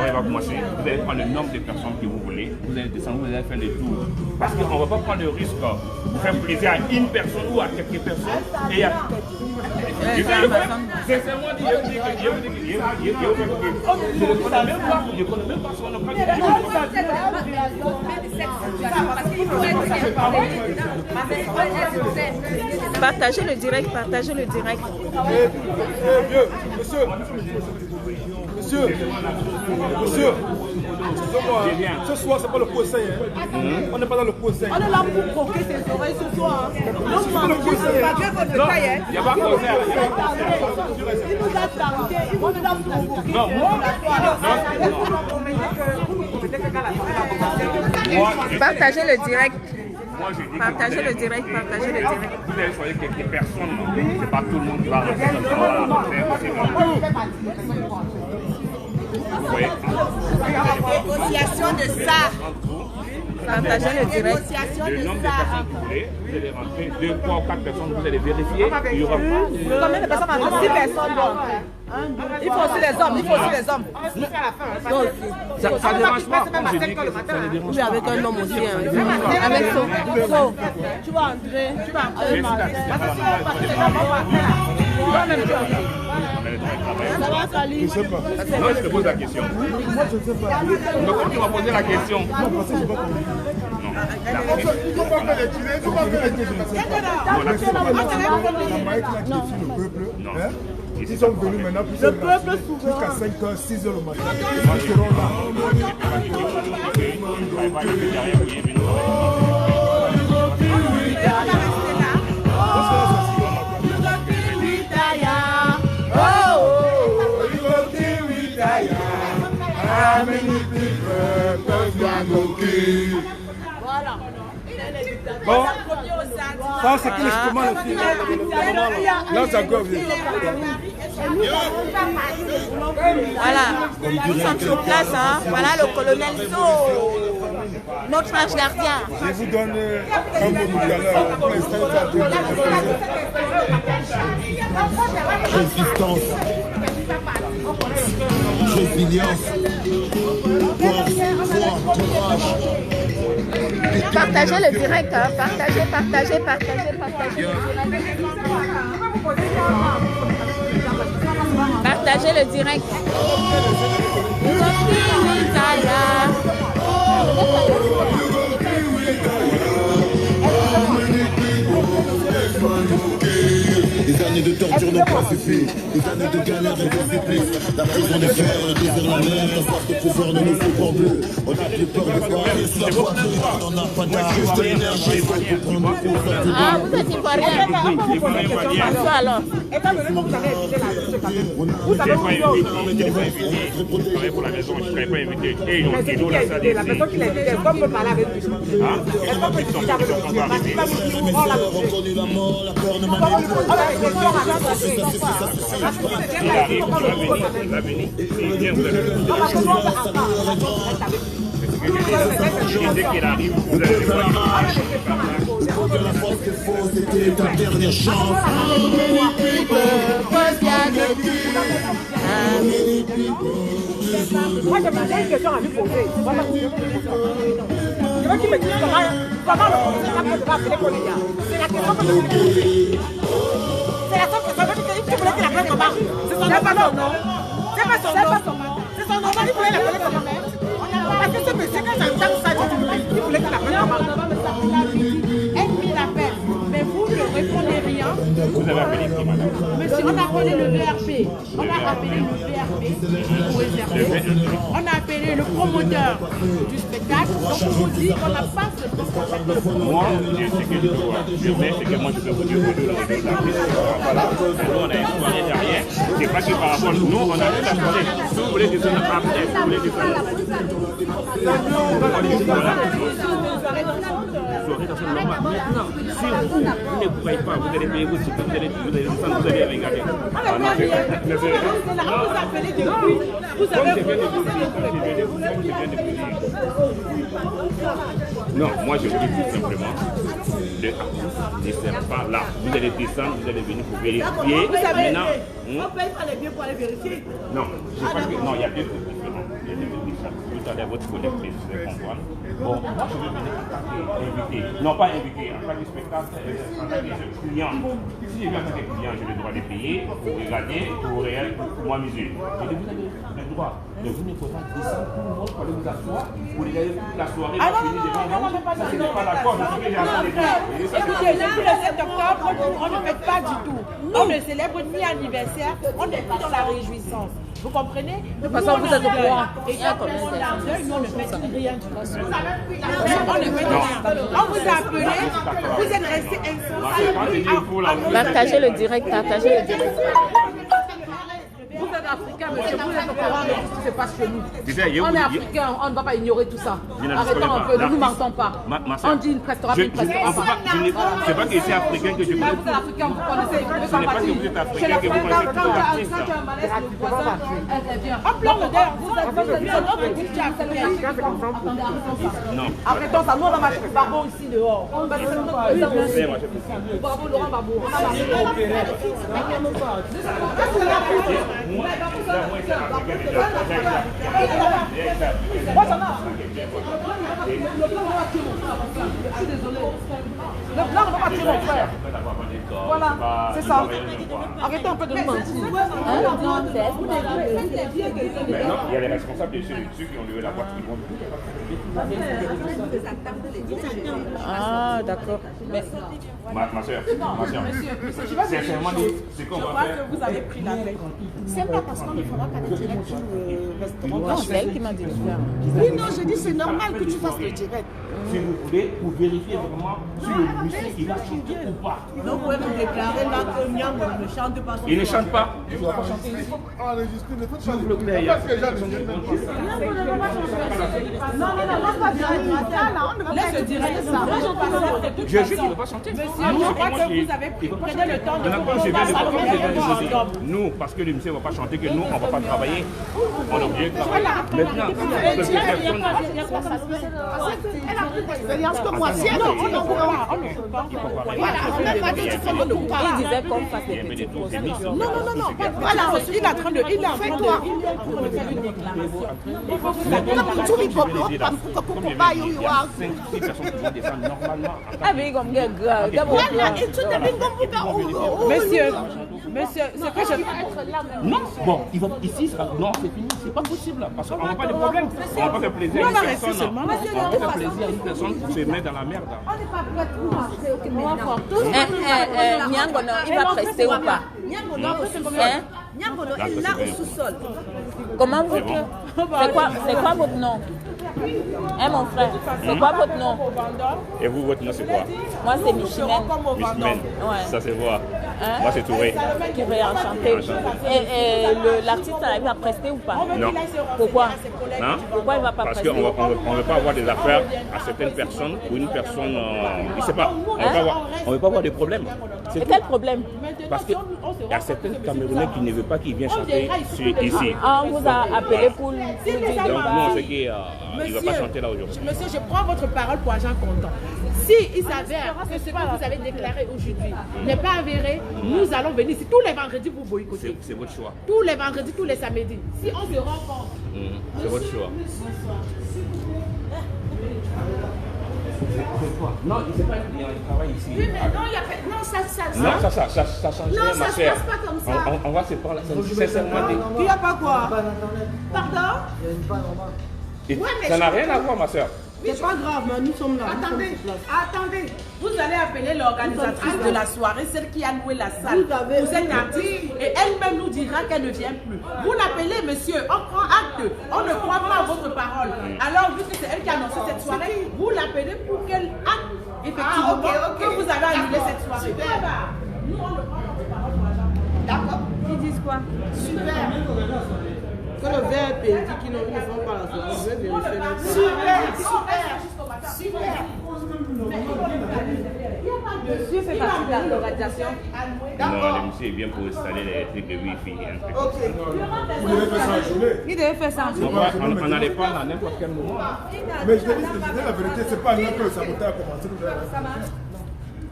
soirée va commencer, vous allez prendre le nombre de personnes que vous voulez, vous allez descendre, vous allez faire le tour. Parce qu'on ne va pas prendre le risque de faire plaisir à une personne ou à quelques personnes. Et à... Je ne connais même pas son nom. Partagez le direct, partagez le direct. Monsieur, excusez-moi, ce soir c'est pas le conseil, on n'est pas dans le conseil. On est là pour croquer ses oreilles ce soir. Donc, c'est le conseil. Il n'y a pas de concert. Il nous a targué, il nous a provoqué. Non, Partagez le direct. Moi, je dis Partagez le direct, partagez le direct. vous allez choisir quelques personnes, c'est pas tout le monde qui va rentrer comme ça. Vous voyez? Négociation de ça. Partagez le direct. Négociation Le de nombre de ça. personnes que vous voulez, vous allez rentrer 2, 3 ou 4 personnes, vous allez vérifier. Il y aura Combien de personnes rentrent? 6 personnes. Il faut aussi les hommes, il faut aussi les hommes. ça ne dérange pas. Je dis que ça ne dérange Oui, avec un homme aussi. Avec son. Tu vas entrer, tu vas entrer. Ça va, Kali? Je sais pas. Non, je te pose la question. Moi je sais pas. Donc, quand tu m'as posé la question, Non, parce que je sais pas comment. Il faut pas faire les tirés, il faut pas faire les tirés. La maïk là qui défie le peuple, hein, ils sont venus maintenant pour se rassurer jusqu'à 5h, 6h le matin. Ils seront là. Bon, ça c'est quel instrument le film? Là ça gobe. Voilà, nous sommes sur place. Hein. Voilà le colonel So, notre ange gardien. Je vous donne un mot tout à l'heure pour installer ça. Résistance, résilience, force, foi, courage. Partagez le direct, hein. Partagez le direct. Partagez le direct. Des années de torture n'ont pas suffi. Des années de galère et de supplice. La prison des fers, le désir, la mer. La soif de pouvoir ne nous fait pas bleu. On a plus peur de voir la voiture. On n'a pas d'argent, juste l'énergie. Il faut prendre le cours. Ah, vous êtes ivoirien. François alors. Étant donné que vous avez évité la touche, vous je savez n'ai où pas vous invité. Je travaille pour la maison, je ne serai pas invité. Et ils ont la personne qui l'a invité, est-ce qu'on peut parler avec lui? Est-ce qu'on peut discuter avec lui? Parce qu'il va nous dire où on l'a touché. Reconnu la mort, la peur ne manipule. Il arrive, il va venir. Il vient, vous allez dès qu'il arrive, vous allez le voir. De la force qu'il faut, c'était ta dernière chance. Moi, j'ai posé une question à lui poser. Je veux qu'il me dise comment le conseil va appeler Kolia. C'est la question que je voulais poser. C'est la seule question que tu voulais qu'il appelle comment? C'est son nom. C'est pas son nom. C'est son nom. Il voulait l'appeler comment? Parce que ce monsieur, quand j'entends ça, il voulait qu'il appelle comment? Elle lui l'appelle. Mais vous ne répondez rien. Vous avez appelé qui, madame? Monsieur, on a appelé le VRP. On a appelé le VRP pour réserver. On a appelé le promoteur du spectacle. Donc on vous dit qu'on n'a pas ce spectacle. Moi, je sais que je sais que moi je peux vous dire que nous, voilà. Nous, on a une soirée derrière. C'est pas que par rapport à nous, on a toute la soirée. Si vous voulez que ça ne pas après, si vous voulez que ça ne pas Maintenant, si vous ne croyez pas, vous allez payer vos tickets, vous allez regarder. Non, moi je vous dis tout simplement, ne descendez pas là. Vous allez descendre, vous allez venir pour vérifier. Vous savez, maintenant, on paye pas les biens pour aller vérifier. non, je crois que non, il y a deux trucs différents. allez à votre collectif, vous allez comprendre. Bon, moi je vais venir en tant qu'invité. Non, pas invité, en tant que spectateur, en tant que client. Si je viens en tant que client, j'ai le droit de payer, pour regarder, pour m'amuser. Et vous avez le droit de venir pour descendre tout le monde, pour aller vous asseoir, pour regarder toute la soirée. Ah non, ça ce n'est pas d'accord. Écoutez, depuis le 7 octobre, on ne fait pas du tout. On ne célèbre ni anniversaire, on n'est plus dans la réjouissance. Vous comprenez? De toute façon, vous êtes au courant. Et quand on l'a deuil, nous on ne fait rien. On ne fait rien. On vous a appelé, vous êtes resté insensible. Partagez le direct, partagez le direct. Vous êtes africain, monsieur, vous êtes au courant de ce qui se passe chez nous. On est africain, on ne va pas ignorer tout ça. Arrêtons un peu, ne nous mentons pas. On dit une prestera, une prestera. C'est pas que c'est africain que je Vous êtes africain, vous connaissez, vous Ce n'est pas que vous êtes africain que vous connaissez tous les artistes. Quand tu as un malaise, le voisin intervient. On pleure le dehors, vous êtes africain. Non. Arrêtons ça, nous on va marcher Barbeau ici dehors. Bravo Laurent Barbeau. Je suis désolé. Le blanc ne va pas tuer mon frère. Voilà, c'est ça. Arrêtez un peu de nous mentir. Maintenant, il y a les responsables de ceux qui ont levé la boîte qui vont. Ah, d'accord. Mais... Ma soeur, sincèrement, c'est qu'on va faire. Vous avez pris la tête. C'est pas parce qu'on ne fera pas de direct sur le restaurant. Non, c'est elle qui m'a dit de faire. Oui, non, je dis c'est normal que tu fasses le direct. Si vous voulez, pour vérifier vraiment si le monsieur il va chanter ou pas. Donc, vous pouvez nous déclarer là que Nyang ne chante pas son Il ne chante pas. Il ne va pas chanter. Enregistrer, ne faites pas S'il vous plaît, il y a parce que les gens ne viennent pas. Laisse le direct. Je jure qu'il ne va pas chanter. Monsieur, je crois que vous avez pris le temps de vous nous, parce que le monsieur ne va pas chanter, que nous, on ne va pas travailler. On est obligé de travailler. Maintenant, parce que personne... Elle a plus d'expérience que moi. Si elle ne dit non, voilà, on n'a pas dit qu'il faut le couper. Il disait qu'on fasse des petites pauses. Non. Voilà, il est en train de. Il est en train de. Il faut que Monsieur, ce que je... Non, bon, ici, non, c'est fini, c'est pas possible, parce qu'on n'a pas de problème. On va pas faire plaisir à une personne. On va faire plaisir à une personne pour se mettre dans la merde. Nyangono, il va prester ou pas? Nyangono est là au sous-sol. Comment vous... C'est quoi votre nom? Hein, mon frère, c'est quoi votre nom? Et vous, votre nom, c'est quoi? Moi, c'est Michimène. Michimène, ça se voit. Hein? Moi, c'est Touré. Touré, enchanté. Et l'artiste arrive à prester ou pas? Non. Pourquoi? Hein? Pourquoi il ne va pas Parce prester? qu'on ne veut pas avoir des affaires à certaines personnes ou une personne, je ne sais pas, on ne veut pas avoir de problèmes. Et quel problème? Parce qu'il y a certains Camerounais qui ne veulent pas qu'ils viennent chanter ici. Ah, on vous a appelé pour lui dire Donc nous, on sait qu'il ne va pas chanter là aujourd'hui. Monsieur, je prends votre parole pour agent comptant. Si il s'avère que ce que vous avez déclaré aujourd'hui n'est pas avéré, nous allons venir ici tous les vendredis pour boycotter. C'est votre choix. Tous les vendredis, tous les samedis. Si on se rencontre. C'est votre choix. Non, il ne sait pas qu'il travaille ici. Oui, mais non, il y a pas... Non, ça change Non, ça se passe pas comme ça. On va se parler sincèrement. Il n'y a pas quoi? Pardon? Ça n'a rien à voir, ma soeur. C'est pas grave, mais nous sommes là. Attendez. Vous allez appeler l'organisatrice de la soirée, celle qui a loué la salle. Vous êtes artiste et elle-même nous dira qu'elle ne vient plus. Vous l'appelez, monsieur, on prend acte. On ne croit pas à votre parole. Alors, vu que c'est elle qui a annoncé cette soirée, vous l'appelez pour qu'elle acte effectivement que vous avez annulé cette soirée. Nous, on ne prend pas votre parole pour l'argent. D'accord. Ils disent quoi? Super. Que le VRP dit qu'ils ne font pas la soirée. Super. Monsieur fait partie de l'organisation. Non, le monsieur vient pour installer les trucs de Wi-Fi. Vous devez faire ça en journée. Il devait faire ça en journée. On n'allait pas à n'importe quel moment. Mais je te dis la vérité, c'est pas là que le sabotage a commencé.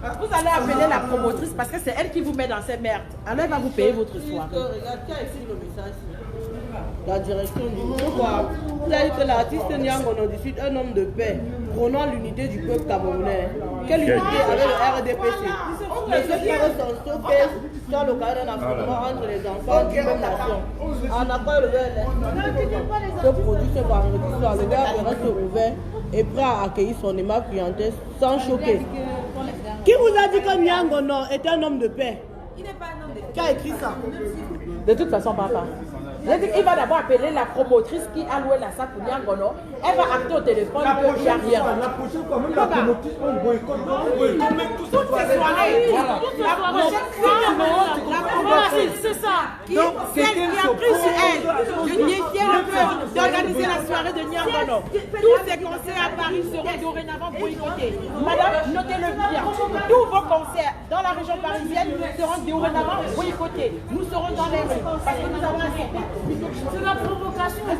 Vous allez appeler la promotrice parce que c'est elle qui vous met dans ces merdes. Alors elle va vous payer votre soirée. Regarde, tiens ici le message. La direction du quoi? vous avez dit que l'artiste Nyangono du Sud, un homme de paix, prônant l'unité du peuple camerounais. Quelle unité avec le RDPC? Monsieur Carlos Sanso fait dans le cadre d'un affrontement entre les enfants d'une même nation. En accord le verre se produit ce vendredi soir. Le verre reste ouvert et prêt à accueillir son aimable clientèle sans choquer. Qui vous a dit que Nyangono est un homme de paix? Il n'est pas un homme de paix. Qui a écrit ça? De toute façon, papa. Il va d'abord appeler la promotrice qui a loué la salle pour Nyangono. Elle va acter au téléphone qu'il n'y a rien. La prochaine fois, même la promotrice, on boycotte. Toutes ces soirées, la prochaine fois, c'est ça. Qui a pris sur elle de défier le peuple, d'organiser la soirée de Nyangono. Tous ces concerts à Paris seront dorénavant boycottés. Madame, notez-le bien. Tous vos concerts dans la région parisienne seront dorénavant boycottés. Nous serons dans les rues parce que nous avons accepté. C'est la provocation. Vous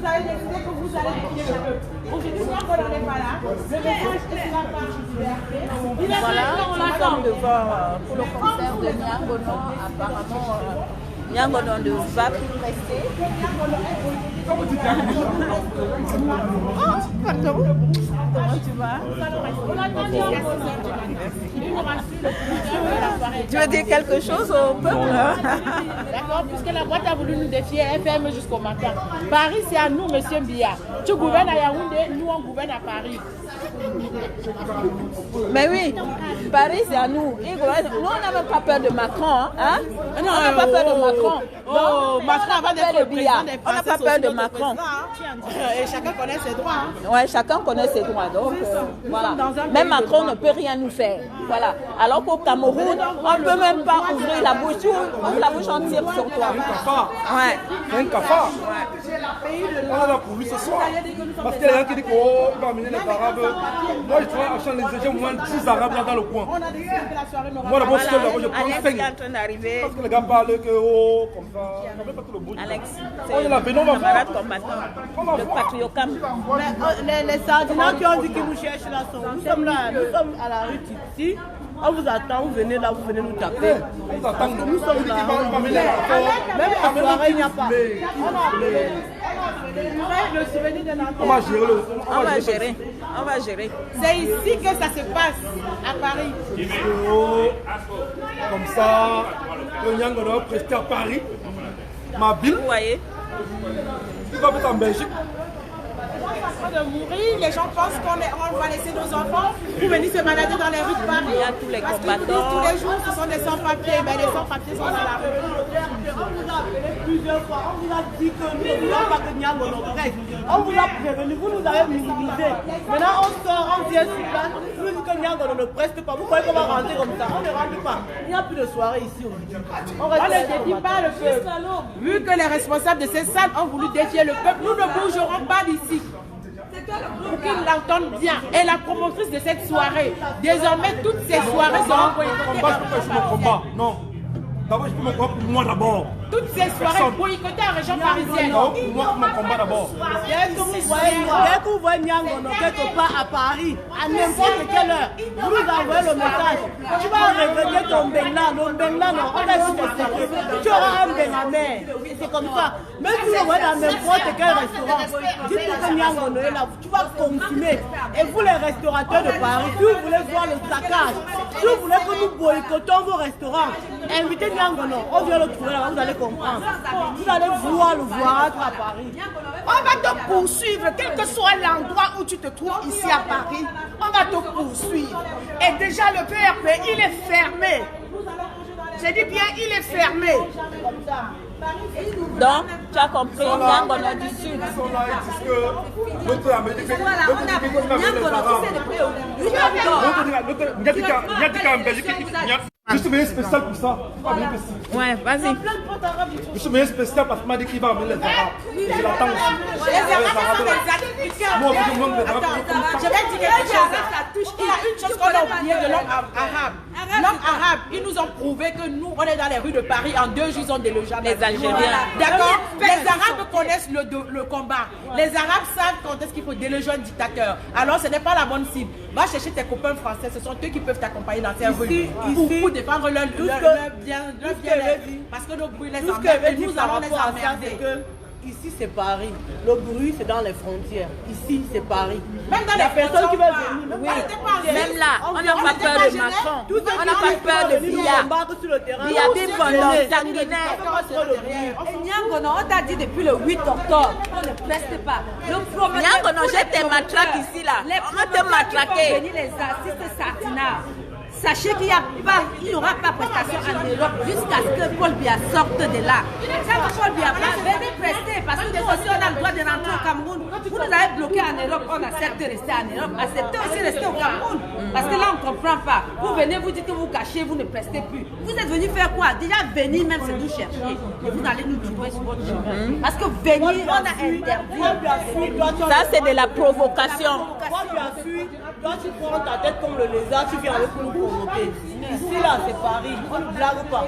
avez décidé que vous allez défier le peuple. Aujourd'hui, Nyangono n'est pas là. Le message est sur la page du VRP. Voilà, nous sommes devant pour le concert de Nyangono. Apparemment, Nyangono ne va plus rester. Oh, pardon. Comment tu vas? Tu veux dire quelque chose au peuple? D'accord, puisque la boîte a voulu nous défier, elle ferme jusqu'au matin. Paris, c'est à nous, monsieur Biya. Tu gouvernes à Yaoundé, nous on gouverne à Paris. Mais oui, Paris c'est à nous. Nous on n'a même pas peur de Macron. Hein? Non, on n'a pas peur de Macron. Oh, Macron va d'être le président des Français. On n'a pas peur de Macron. Et chacun connaît ses droits. Hein? Ouais, chacun connaît ses droits. Donc, voilà. Même Macron ne peut rien nous faire. Voilà. Alors qu'au Cameroun, on ne peut même pas ouvrir la bouche. Ouvre la bouche, on tire sur toi. Un cafard. Ouais. C'est un cafard. On est là pour lui ce soir. Parce qu'il y a quelqu'un qui dit qu'il va amener les Arabes. Moi, je travaille à Champs-Élysées, j'ai au moins 10 Arabes là dans le coin. Moi, d'abord, je prends 5. Alex est en train d'arriver. Parce que les gars parlent que, oh, comme ça. On ne pas tout le bout. Alex, On est là, c'est venons, on va un camarade voir. combattant. Le patriocam. Les sardinats qui ont dit qu'ils vous cherchent là sont. Nous sommes là, nous sommes à la rue Titi. On vous attend, vous venez là, vous venez nous taper. On vous attend. Nous sommes là. Même à soirée, il n'y a pas. On a appelé. Le souvenir de On va gérer le. On va gérer. On va gérer. C'est ici que ça se passe, à Paris. Comme ça, le Nyangono va prester à Paris. Ma ville. Vous voyez? Il va être en Belgique. De mourir, les gens pensent qu'on va laisser nos enfants pour venir se balader dans les rues de Paris. Il y a tous les Parce qu'ils nous disent combattants. tous les jours ce sont des sans-papiers, mais les sans-papiers sont dans la rue. On vous a appelé plusieurs fois, on vous a dit que nous ne voulons pas que Nyangono reste. On vous a prévenu, vous nous avez minimisé. Maintenant on sort, on vient sur place, vous dites que Nyangono ne preste pas. Vous croyez qu'on va rentrer comme ça? On ne rentre pas. Il n'y a plus de soirée ici aujourd'hui. On ne défie pas le peuple. Vu que les responsables de ces salles ont voulu défier le peuple, nous ne bougerons pas d'ici. Pour qu'ils l'entendent bien. Et la promotrice de cette soirée, désormais toutes ces soirées seront boycottées. Je me combat. Non. D'abord, je peux me combattre pour moi d'abord. Toutes ces soirées boycottées en région parisienne. Non, pour moi, je me combat d'abord. Dès que vous voyez Nyangono quelque part à Paris, à n'importe quelle heure, vous nous envoyez le message. Tu vas revenir ton Bengla. Non, Bengla, non, on a vu des secrets. Tu auras un Bengamé. C'est comme ça. Même si vous voyez dans n'importe quel restaurant, dites que Nyangono est là, tu vas consommer. Et vous, les restaurateurs de Paris, si vous voulez voir le saccage, si vous voulez que nous boycottons vos restaurants, invitez Nyangono. On vient le trouver là, vous allez comprendre. Vous allez voir le voir à Paris. On va te poursuivre, quel que soit l'endroit où tu te trouves ici à Paris, on va te poursuivre. Et déjà le PRP, il est fermé. J'ai dit bien, il est fermé. Donc, tu as compris, Nyangono du Sud. Ils sont là, ils disent que l'autre Américain, je suis venu spécial pour ça. Ouais, vas-y. Je suis venu spécial parce qu'il m'a dit qu'il va amener les Arabes. Je l'attends aussi. Les Arabes sont des Africains. Moi, je demande les Arabes. Je vais dire quelque chose. Il y a une chose qu'on a oubliée de l'homme arabe. L'homme arabe, ils nous ont prouvé que nous, on est dans les rues de Paris. En 2 jours, ils ont délogé Les Algériens. D'accord? Les Arabes connaissent le combat. Les Arabes savent quand est-ce qu'il faut déloger un dictateur. Alors, ce n'est pas la bonne cible. Va chercher tes copains français. Ce sont eux qui peuvent t'accompagner dans ces rues. Pour défendre leur bien. Parce que nos bruits les emmerdent et nous allons les emmerder. Ici, c'est Paris. Le bruit, c'est dans les frontières. Ici, c'est Paris. Même dans la les personne qui va venir, Oui, même là, on n'a pas peur de Macron. On n'a pas peur de Biya. Biya Bibono, sanguinaire. Nyangono, on t'a dit depuis le 8 octobre, on ne preste pas. Nyangono, j'ai tes matraques ici là. On va te matraquer. Venir les artistes Sartina. Sachez qu'il n'y aura pas prestation en Europe jusqu'à ce que Paul Biya sorte de là. Quand Paul Biya va, venez prester parce que nous aussi on a le droit de rentrer au Cameroun. Vous nous avez bloqué en Europe, on accepte de rester en Europe. Acceptez aussi de rester au Cameroun. Parce que là on ne comprend pas. Vous venez, vous dites que vous cachez, vous ne prestez plus. Vous êtes venu faire quoi? Déjà venir même c'est nous chercher. Et vous allez nous trouver sur votre chemin. Parce que venir, on a interdit. Ça c'est de la provocation. Toi tu prends ta tête comme le lézard, tu viens avec nous provoquer. Ici là c'est Paris, on ne blague pas.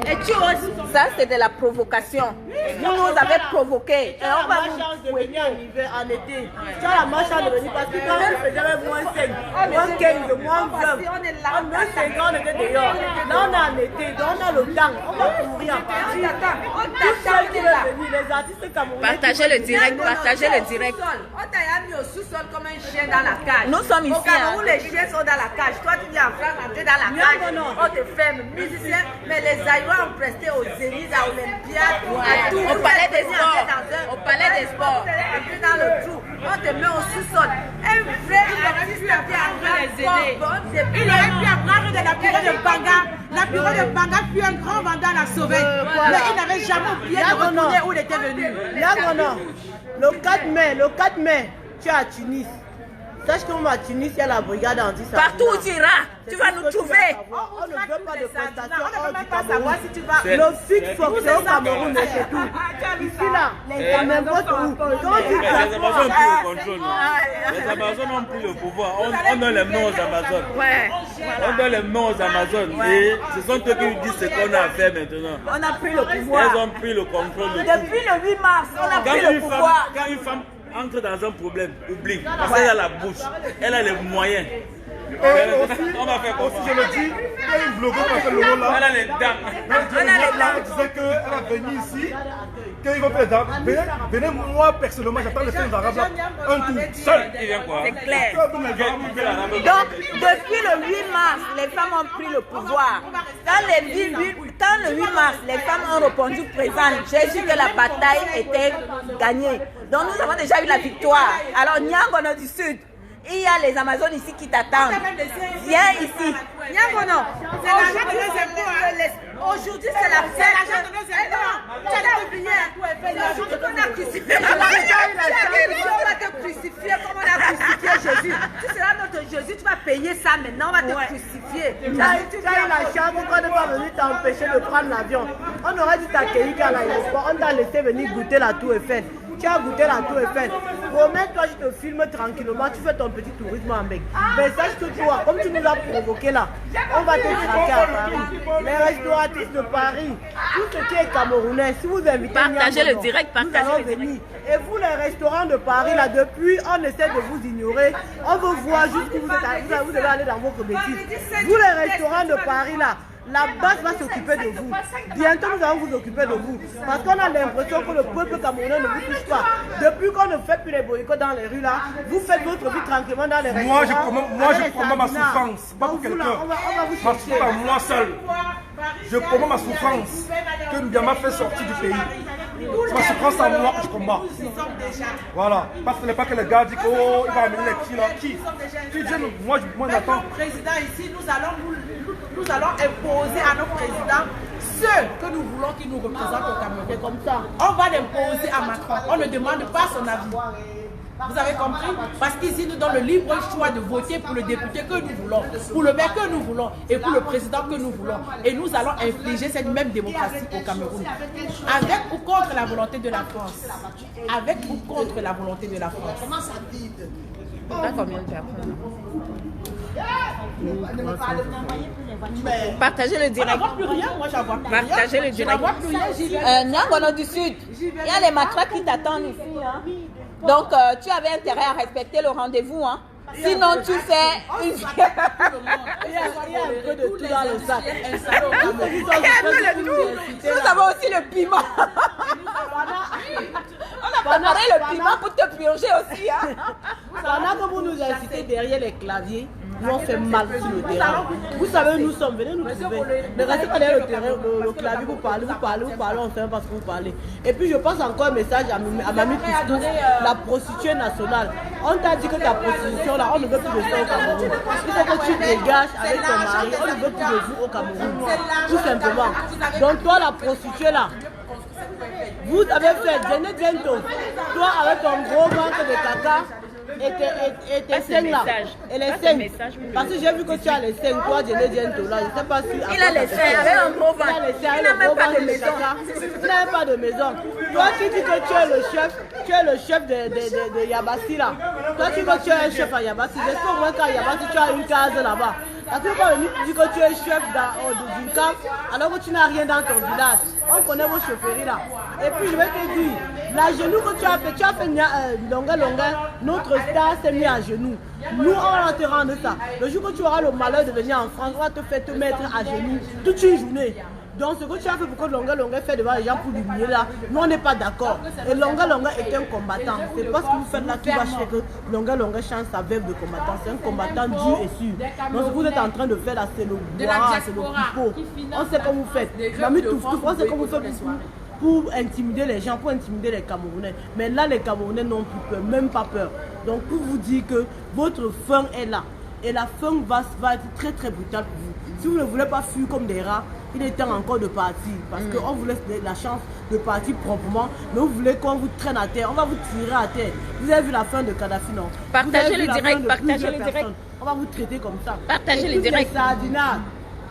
Et tu aussi, ça c'est de la provocation. Vous nous avez provoqué. Et on va vous de venir en hiver, en été. Tu as la marche de venir parce que quand on faisait avec moins 5, moins 15, moins 20, en 5 ans on était dehors. Là on est en été, donc on a le temps, on va courir. Les artistes camerounais. Partagez le direct, partagez le direct. On t'a mis au sous-sol comme un chien dans la cage. Nous sommes ici. Au Cameroun, les chiens sont dans la cage. Toi, tu viens en France, entrer dans la cage. On te ferme. Musiciens, mais les Aïwa ont presté aux Zénith, à Olympiade, à tout. Au palais des sports. Au palais des sports. Dans le trou. On te met au sous-sol. Un vrai artiste a pu apprendre. Il aurait pu apprendre de la purée de Banga. La purée de Banga fut un grand vandal à sauver. Mais il n'avait jamais oublié de retourner où il était venu. Le 4 mai, tu es à Tunis. Sache que moi à Tunis, il y a la brigade anti-Sartina. Partout où tu iras, tu vas nous trouver. On ne veut pas de prestations. On ne peut même pas savoir si tu vas. Le fixe fonctionne au Cameroun, c'est tout. Ici là, c'est n'importe où. Les Amazones ont pris le contrôle. Les Amazones ont pris le pouvoir. On donne les noms aux Amazones. On donne les noms aux Amazones. Et ce sont eux qui nous disent ce qu'on a à faire maintenant. On a pris le pouvoir. Elles ont pris le contrôle de tout. Depuis le 8 mars, on a pris le pouvoir. Quand une femme entre dans un problème, oublie. Parce qu'elle a la bouche, elle a les moyens. On va faire comme ça. Je le dis, il y a une blogueuse qui a fait le rôle là. Elle a les dents. Elle disait qu'elle va venir ici, qu'il va faire des arabes. Venez, moi personnellement, j'attends les films d'arabes là, un tour, seul. Il vient quoi? C'est clair. Donc, depuis le 8 mars, les femmes ont pris le pouvoir. Quand le 8 mars, les femmes ont répondu présentes, j'ai dit que la bataille était gagnée. Donc, nous avons déjà eu la victoire. Alors, Nyangono du Sud, il y a les Amazones ici qui t'attendent. Viens ici. Nyangono, c'est l'argent de nos impôts. Aujourd'hui, c'est l'argent de nos impôts. Tu as oublié. Aujourd'hui qu'on a crucifié. On va te crucifier comme on a crucifié Jésus. Tu seras notre Jésus, tu vas payer ça maintenant. On va te crucifier. Tu as eu la chance qu'on ne va venir t'empêcher de prendre l'avion. On aurait dû t'accueillir à l'aéroport. On t'a laissé venir goûter la Tour Eiffel. Tu as goûté la Tour Eiffel. Promets-toi, je te filme tranquillement, tu fais ton petit tourisme en bec. Mais sache que toi, comme tu nous as provoqué là, on va te traquer à Paris. Les restauratrices de Paris, tout ce qui est camerounais, si vous invitez partagez le direct, nous allons venir. Et vous, les restaurants de Paris, là, depuis, on essaie de vous ignorer. On veut voir jusqu'où vous êtes allés, vous devez aller dans votre bêtise. Vous, les restaurants de Paris, là, la base va s'occuper de vous. Bientôt, nous allons vous occuper de vous. Parce qu'on a l'impression que le peuple camerounais ne vous touche pas. Depuis qu'on ne fait plus les boycotts dans les rues, là, vous faites votre vie tranquillement dans les restaurants. Moi, je promets ma souffrance, pas pour quelqu'un. Ma souffrance, moi seul. Je promets ma souffrance que Mbiama fait sortir du pays. Ma souffrance à moi que je combats. Voilà. Parce que ce n'est pas que le gars dit qu'il va amener les petits là. Qui dit, moi j'attends. Président ici, nous allons imposer à nos présidents ceux que nous voulons qui nous représentent au Cameroun. C'est comme ça. On va l'imposer à Macron. On ne demande pas son avis. Vous avez compris? Parce qu'ici, nous donnons le libre choix de voter pour le député que nous voulons, pour le maire que nous voulons et pour le président que nous voulons. Et nous allons infliger cette même démocratie au Cameroun. Avec ou contre la volonté de la France. Avec ou contre la volonté de la France. Comment ça vide? Combien tu apprends? Partagez le direct. On ne voit plus rien, moi j'en vois plus rien. Partagez le direct. Nyangono du Sud, il y a les matraques qui t'attendent ici. Hein? Donc tu avais intérêt à respecter le rendez-vous. Hein? Sinon, tu fais une... Il y a un peu de tout dans le sac. Nous avons aussi le piment. On a préparé le piment pour te purger aussi. Hein. Pendant que vous nous incitez derrière les claviers, nous on fait mal sur le terrain. Vous savez, nous sommes venus nous trouver. Ne restez pas derrière le terrain, le clavier, vous parlez, on sait pas ce que vous parlez. Et puis je passe encore un message à Mamie Christophe, la prostituée nationale. On t'a dit que ta prostitution là, on ne veut plus de ça au Cameroun. Il faut que tu dégages avec ton mari, on ne veut plus de vous au Cameroun. Tout simplement. Donc toi la prostituée là, vous avez fait Jenny Gento, toi avec ton gros ventre de caca et tes seins là, et les seins, parce que j'ai vu que tu as les seins, toi Jenny Gento là, je ne sais pas si... Il a les seins avec un gros ventre, il n'a même pas de maison. Il n'a même pas de maison. Toi tu dis que tu es le chef de Yabassi là, toi tu dis que tu es un chef à Yabassi, j'espère au moins qu'à Yabassi tu as une case là-bas. Parce que quand tu dis que tu es chef d'une camp, alors que tu n'as rien dans ton village. On connaît vos chaufferies là. Et puis je vais te dire, la genou que tu as fait longueur, notre star s'est mis à genoux. Nous, on va te rendre ça. Le jour que tu auras le malheur de venir en France, on va te faire te mettre à genoux toute une journée. Donc ce que tu as fait pour que Longa fait devant les gens pour l'humilier là, nous on n'est pas d'accord. Et Longa est un combattant. C'est pas ce que vous faites là qui va faire que Longa change sa verve de combattant. C'est un combattant dur et sûr. Donc ce que vous êtes en train de faire là, c'est le bois, c'est le pipeau. On sait comment vous faites. Mamie Touf, on sait comment vous faites pour intimider les gens, pour intimider les Camerounais. Mais là les Camerounais n'ont plus peur, même pas peur. Donc pour vous dire que votre fin est là. Et la fin va être très très brutale pour vous. Si vous ne voulez pas fuir comme des rats, il est temps encore de partir. Parce qu'on vous laisse la chance de partir proprement. Mais vous voulez qu'on vous traîne à terre. On va vous tirer à terre. Vous avez vu la fin de Kadhafi, non? Partagez le direct, partagez le direct. On va vous traiter comme ça. Partagez le direct. Les sardinades,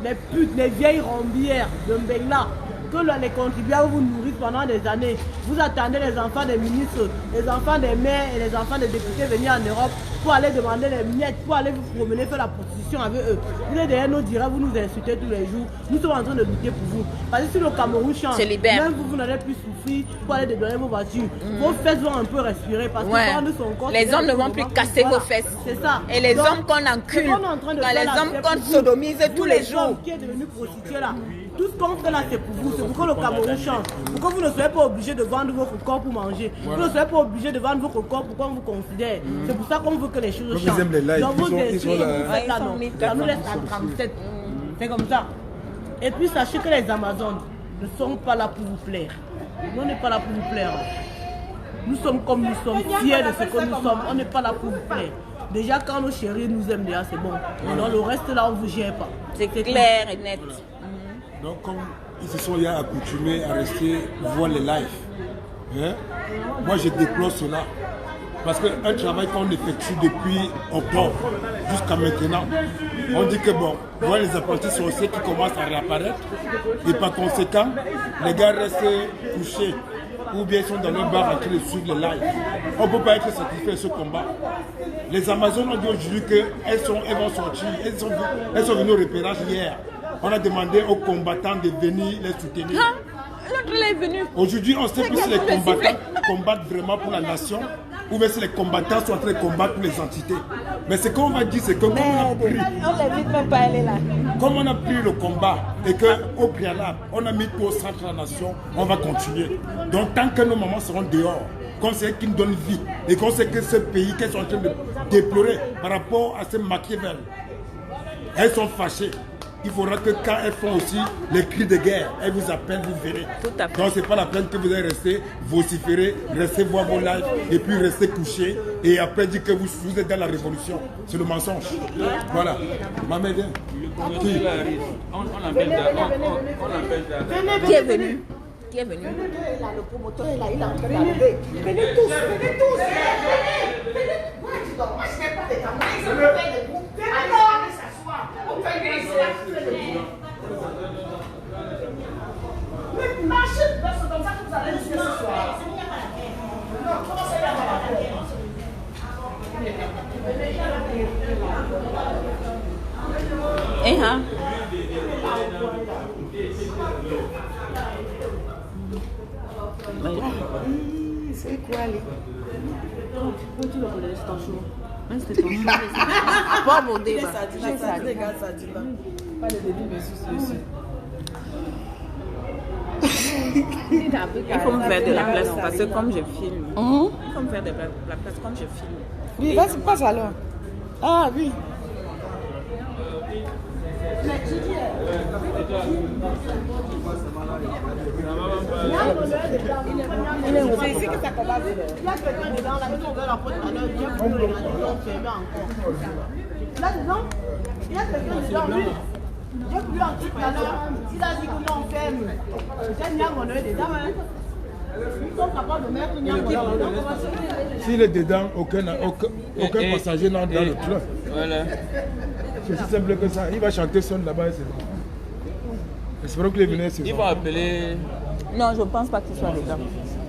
les putes, les vieilles rombières de Mbengla, que les contribuables vous nourrissent pendant des années. Vous attendez les enfants des ministres, les enfants des maires et les enfants des députés venir en Europe pour aller demander les miettes, pour aller vous promener, faire la prostitution avec eux. Vous êtes derrière nos dires, vous nous insultez tous les jours. Nous sommes en train de lutter pour vous. Parce que si le Cameroun change, même vous n'allez plus souffrir pour aller dédouaner vos voitures. Vos fesses vont un peu respirer parce que quand nous sommes encore... Les hommes ne vont plus casser vos fesses. C'est ça. Et les hommes qu'on encule, les hommes qu'on sodomise tous les jours. Qui est devenu prostitué là. Tout ce qu'on fait là, c'est pour vous, c'est pour que le Cameroun change. Pour que vous ne soyez pas obligé de vendre votre corps pour manger. Vous ne soyez pas obligé de vendre votre corps pour qu'on vous considère. C'est pour ça qu'on veut que les choses changent. Donc vous essayez, ça nous laisse à 37. C'est comme ça. Et puis sachez que les Amazones ne sont pas là pour vous plaire. Nous, on n'est pas là pour vous plaire. Nous sommes comme nous sommes, fiers de ce que nous sommes. On n'est pas là pour vous plaire. Déjà, quand nos chéris nous aiment, déjà, c'est bon. Non, le reste là, on ne vous gère pas. C'est clair et net. Donc, comme ils se sont accoutumés à rester voir les lives, hein? Moi je déplore cela. Parce qu'un travail qu'on effectue depuis octobre jusqu'à maintenant, on dit que bon, voilà les apprentis sorciers qui commencent à réapparaître et par conséquent, les gars restent couchés ou bien ils sont dans leur bar en train de suivre les lives. On ne peut pas être satisfait de ce combat. Les Amazones ont dit aujourd'hui qu'elles vont sortir, elles sont venues au repérage hier. On a demandé aux combattants de venir les soutenir. L'autre est venu. Aujourd'hui, on sait plus si les combattants combattent vraiment pour la nation ou bien si les combattants sont en train de combattre pour les entités. Mais ce qu'on va dire, c'est que comme on a pris le combat et qu'au préalable, on a mis tout au centre de la nation, on va continuer. Donc tant que nos mamans seront dehors, qu'on sait qu'ils nous donnent vie et qu'on sait que ce pays qu'elles sont en train de déplorer par rapport à ces Machiavel, elles sont fâchées. Il faudra que quand elles font aussi les cris de guerre, elles vous appellent, vous verrez. Donc c'est pas la peine que vous allez rester vociférer, rester voir vos lives et puis rester couché et après dire que vous êtes dans la révolution. C'est le mensonge. Voilà. Maman, viens. On l'appelle Qui est venu? Qui est venu? Le promoteur est là, il est en train d'arriver. Venez tous, venez tous. Moi je n'ai pas de camarades, ils ont fait des groupes. Alors, allez s'asseoir. On peut venir ici. Marchez, c'est comme ça que vous allez rester ce soir. Non, comment ça y avoir la guerre? C'est quoi, les... Continue à regarder, c'est un show. Pas mon débat. Pas le début, mais sur Il faut me faire de la place parce que comme je filme, il faut me faire de la place comme je filme. Oui, vas-y, passe alors. Ah oui. C'est ici que ça commence. Il y a quelqu'un dedans, là, on veut la prendre à l'heure, il y a beaucoup de gens qui aiment encore. Là dedans, il y a quelqu'un dedans, lui. J'ai voulu en tout à l'heure, il a dit que non, on ferme. J'ai mis mon œil dedans, hein. Ils sont capables de mettre une dedans. S'il est dedans, aucun passager n'entre dans le train. Voilà. C'est aussi simple que ça. Il va chanter son là-bas et c'est bon. Espérons qu'il est venu ce soir. Ils vont appeler. Non, je ne pense pas qu'il soit dedans.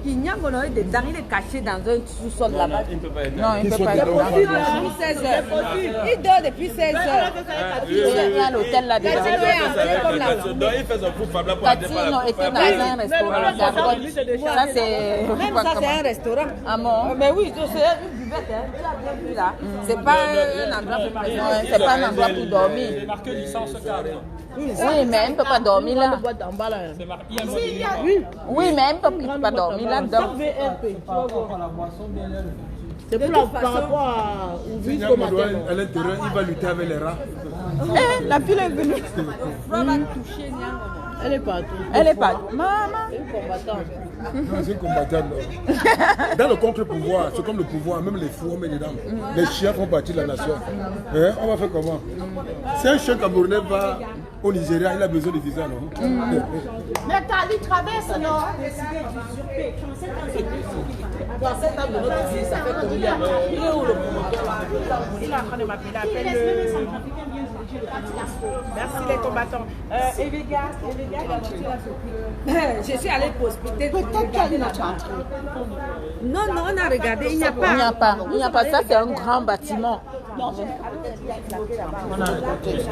Kinyangono est dedans, il est caché dans un sous-sol là-bas. Il ne peut pas être Non, il ne peut pas être dedans. Depuis 16 heures. Il dort depuis 16 heures. Il est à l'hôtel là dedans. Donc il fait son fou fable pour aller Cathy, par non, la était dans un restaurant. Ça, c'est. Ça, c'est un restaurant. Ah bon? Mais oui, c'est une buvette. Tu as bien vu là. C'est pas un endroit pour présent. C'est pas un endroit pour dormir. C'est marqué licence cadre. Oui, mais elle ne peut pas dormir là. C'est marqué Oui, mais elle ne peut pas dormir là-dedans. C'est pour par rapport à ouvrir comme à l'intérieur, il va lutter avec les rats. La fille est venue. Elle est partout. Elle est partout. Maman. Une combattante. Non, c'est une combattante. Dans le contre-pouvoir, c'est comme le pouvoir, même les fous, on met dedans. Les chiens font partie de la nation. Hein? On va faire comment? Si un chien camerounais va au Nigeria, il a besoin de visa, non? Mais Tali traverse, non? Dans cette table de notre vie, ça fait combien? Il est où le promoteur? Il est en train de m'appeler. Merci les combattants. Evega, la voiture a Je suis allée pour hospitaliser. Peut-être qu'elle est entrée. Non, on a regardé, il n'y a pas. Il n'y a pas. Il n'y a pas. Ça, c'est un grand bâtiment.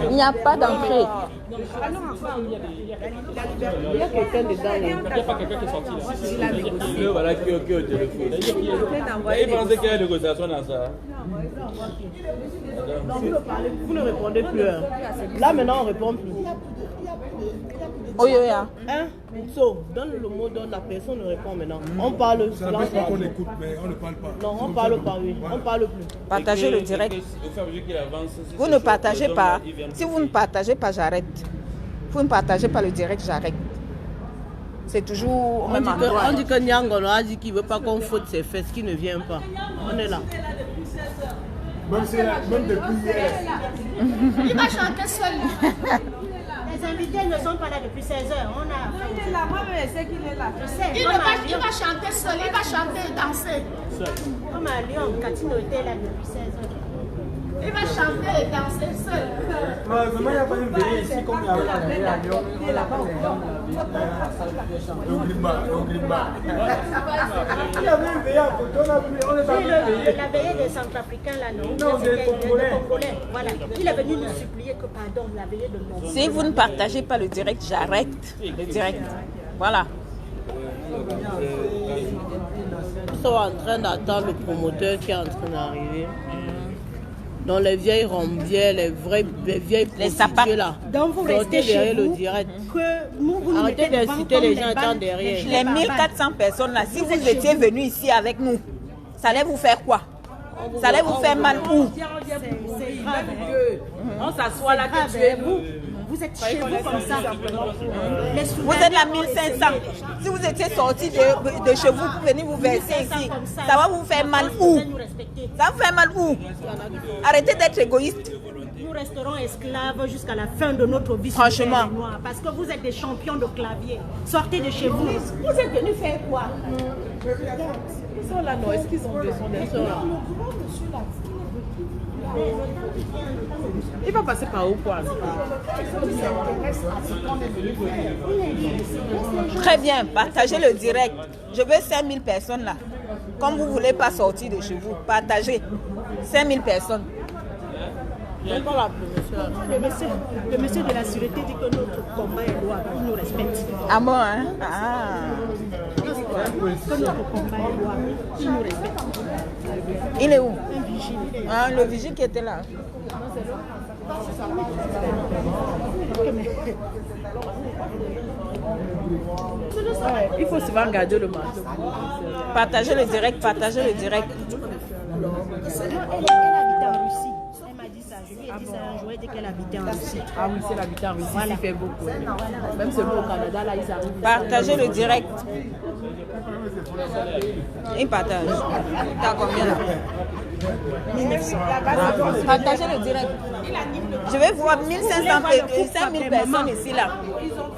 Il n'y a pas d'entrée. Il y a quelqu'un dedans. Il n'y a pas quelqu'un qui est sorti là. Voilà qui est au téléphone. Il pensait qu'il y a une négociation dans ça. Vous ne répondez plus. Là maintenant on répond plus. Oui, oui, Hein? So, donne le mot, donne la personne ne répond maintenant. On parle. Ça n'empêche pas qu'on écoute, mais on ne parle pas. Non, on parle pas, oui. On parle plus. Partagez le direct. Vous ne partagez pas. Si vous ne partagez pas, j'arrête. Vous ne partagez pas le direct, j'arrête. C'est toujours au même endroit. On dit que Nyangono a dit qu'il ne veut pas qu'on faute ses fesses, qu'il ne vient pas. On est là. Même depuis hier. Il va chanter seul. Les invités ne sont pas là depuis 16 heures. On a... Il est là, moi-même, je sais qu'il est là. Je sais. Il va chanter seul, il va chanter et danser. Comme à Lyon, Catino était là depuis 16 heures. Il va chanter et danser seul. Vraiment, il n'y a pas une veillée ici comme il y a à Lyon. Il y avait une veillée à côté, on est allé veiller. La veillée des Centrafricains là, non? Non, des Congolais. Voilà. Il est venu nous supplier que pardon, la veillée de nos. Si vous ne partagez pas le direct, j'arrête le direct. Voilà. Ils sont en train d'attendre le promoteur qui est en train d'arriver. Dans les vieilles rombières, les vieilles prostituées là. Donc vous sortez restez derrière chez le vous. direct. Vous Arrêtez d'inciter les gens à attendre derrière. Les 1400 personnes là, si vous étiez venus ici avec nous, ça allait vous faire quoi? Ça allait vous faire mal où? C'est grave que on s'assoit là que tu es vous. Vous êtes chez vous comme ça. Vous êtes à 1500. Si vous étiez sortis de chez vous pour venir vous verser ici, ça va vous faire mal où? Ça va vous faire mal où? Arrêtez d'être égoïste. Nous resterons esclaves jusqu'à la fin de notre vie. Franchement. Parce que vous êtes des champions de clavier. Sortez de chez vous. Vous êtes venus faire quoi? Ils sont là, non? Est-ce qu'ils ont besoin d'être là? Il va passer par où quoi? Très bien, partagez le direct. Je veux 5000 personnes là. Comme vous ne voulez pas sortir de chez vous, partagez. 5000 personnes. Le monsieur de la sûreté dit que notre combat est loin. Il nous respecte. Ah bon, hein? Ah. que notre combat est louable. Il nous respecte. Il est où? Un vigile. Ah, le vigile qui était là. Il faut souvent garder le marteau. Partagez le direct, partagez le direct. Elle habitait en Russie. Elle m'a dit ça. Je lui ai dit ça un jour. Elle dit qu'elle habitait en Russie. Ah oui, c'est l'habitant en Russie, il fait beaucoup. Même seulement au Canada, là, ils arrivent. Partagez le direct. Il partage. T'as combien là? 1900. Partagez le direct. Je vais voir 5000 personnes ici là.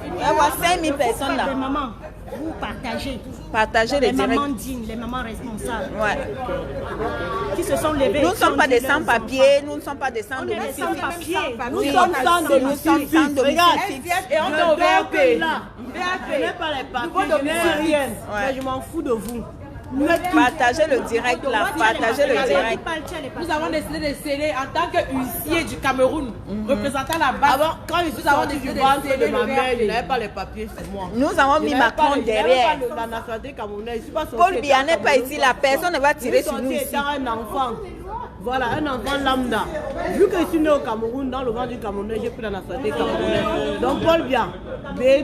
Je vais voir 5000 personnes là. Les mamans, vous partagez. Partagez le Les direct. mamans dignes, les mamans responsables. Ouais. Qui se sont levées. Nous ne sommes pas des sans-papiers, nous ne sommes pas des On est des sans-domicile. sans-papiers. Nous sommes sans domicile. Regarde, et on est au VAP. Je n'ai pas les papiers, je n'ai rien. Mais je m'en fous de vous. Partagez le direct là, partagez le direct. Nous avons décidé de sceller en tant que huissier du Cameroun, représentant la base. Avant, quand je suis sorti du ventre de ma mère, je n'avais pas les papiers sur moi. Nous avons mis Macron derrière. La nationalité camerounaise. Paul Biya n'est pas ici là, personne ne va tirer sur nous ici. Un enfant. Voilà, un enfant lambda. Vu que je suis né au Cameroun, dans le ventre du Camerounais, j'ai pris la nationalité camerounaise. Donc Paul Biya,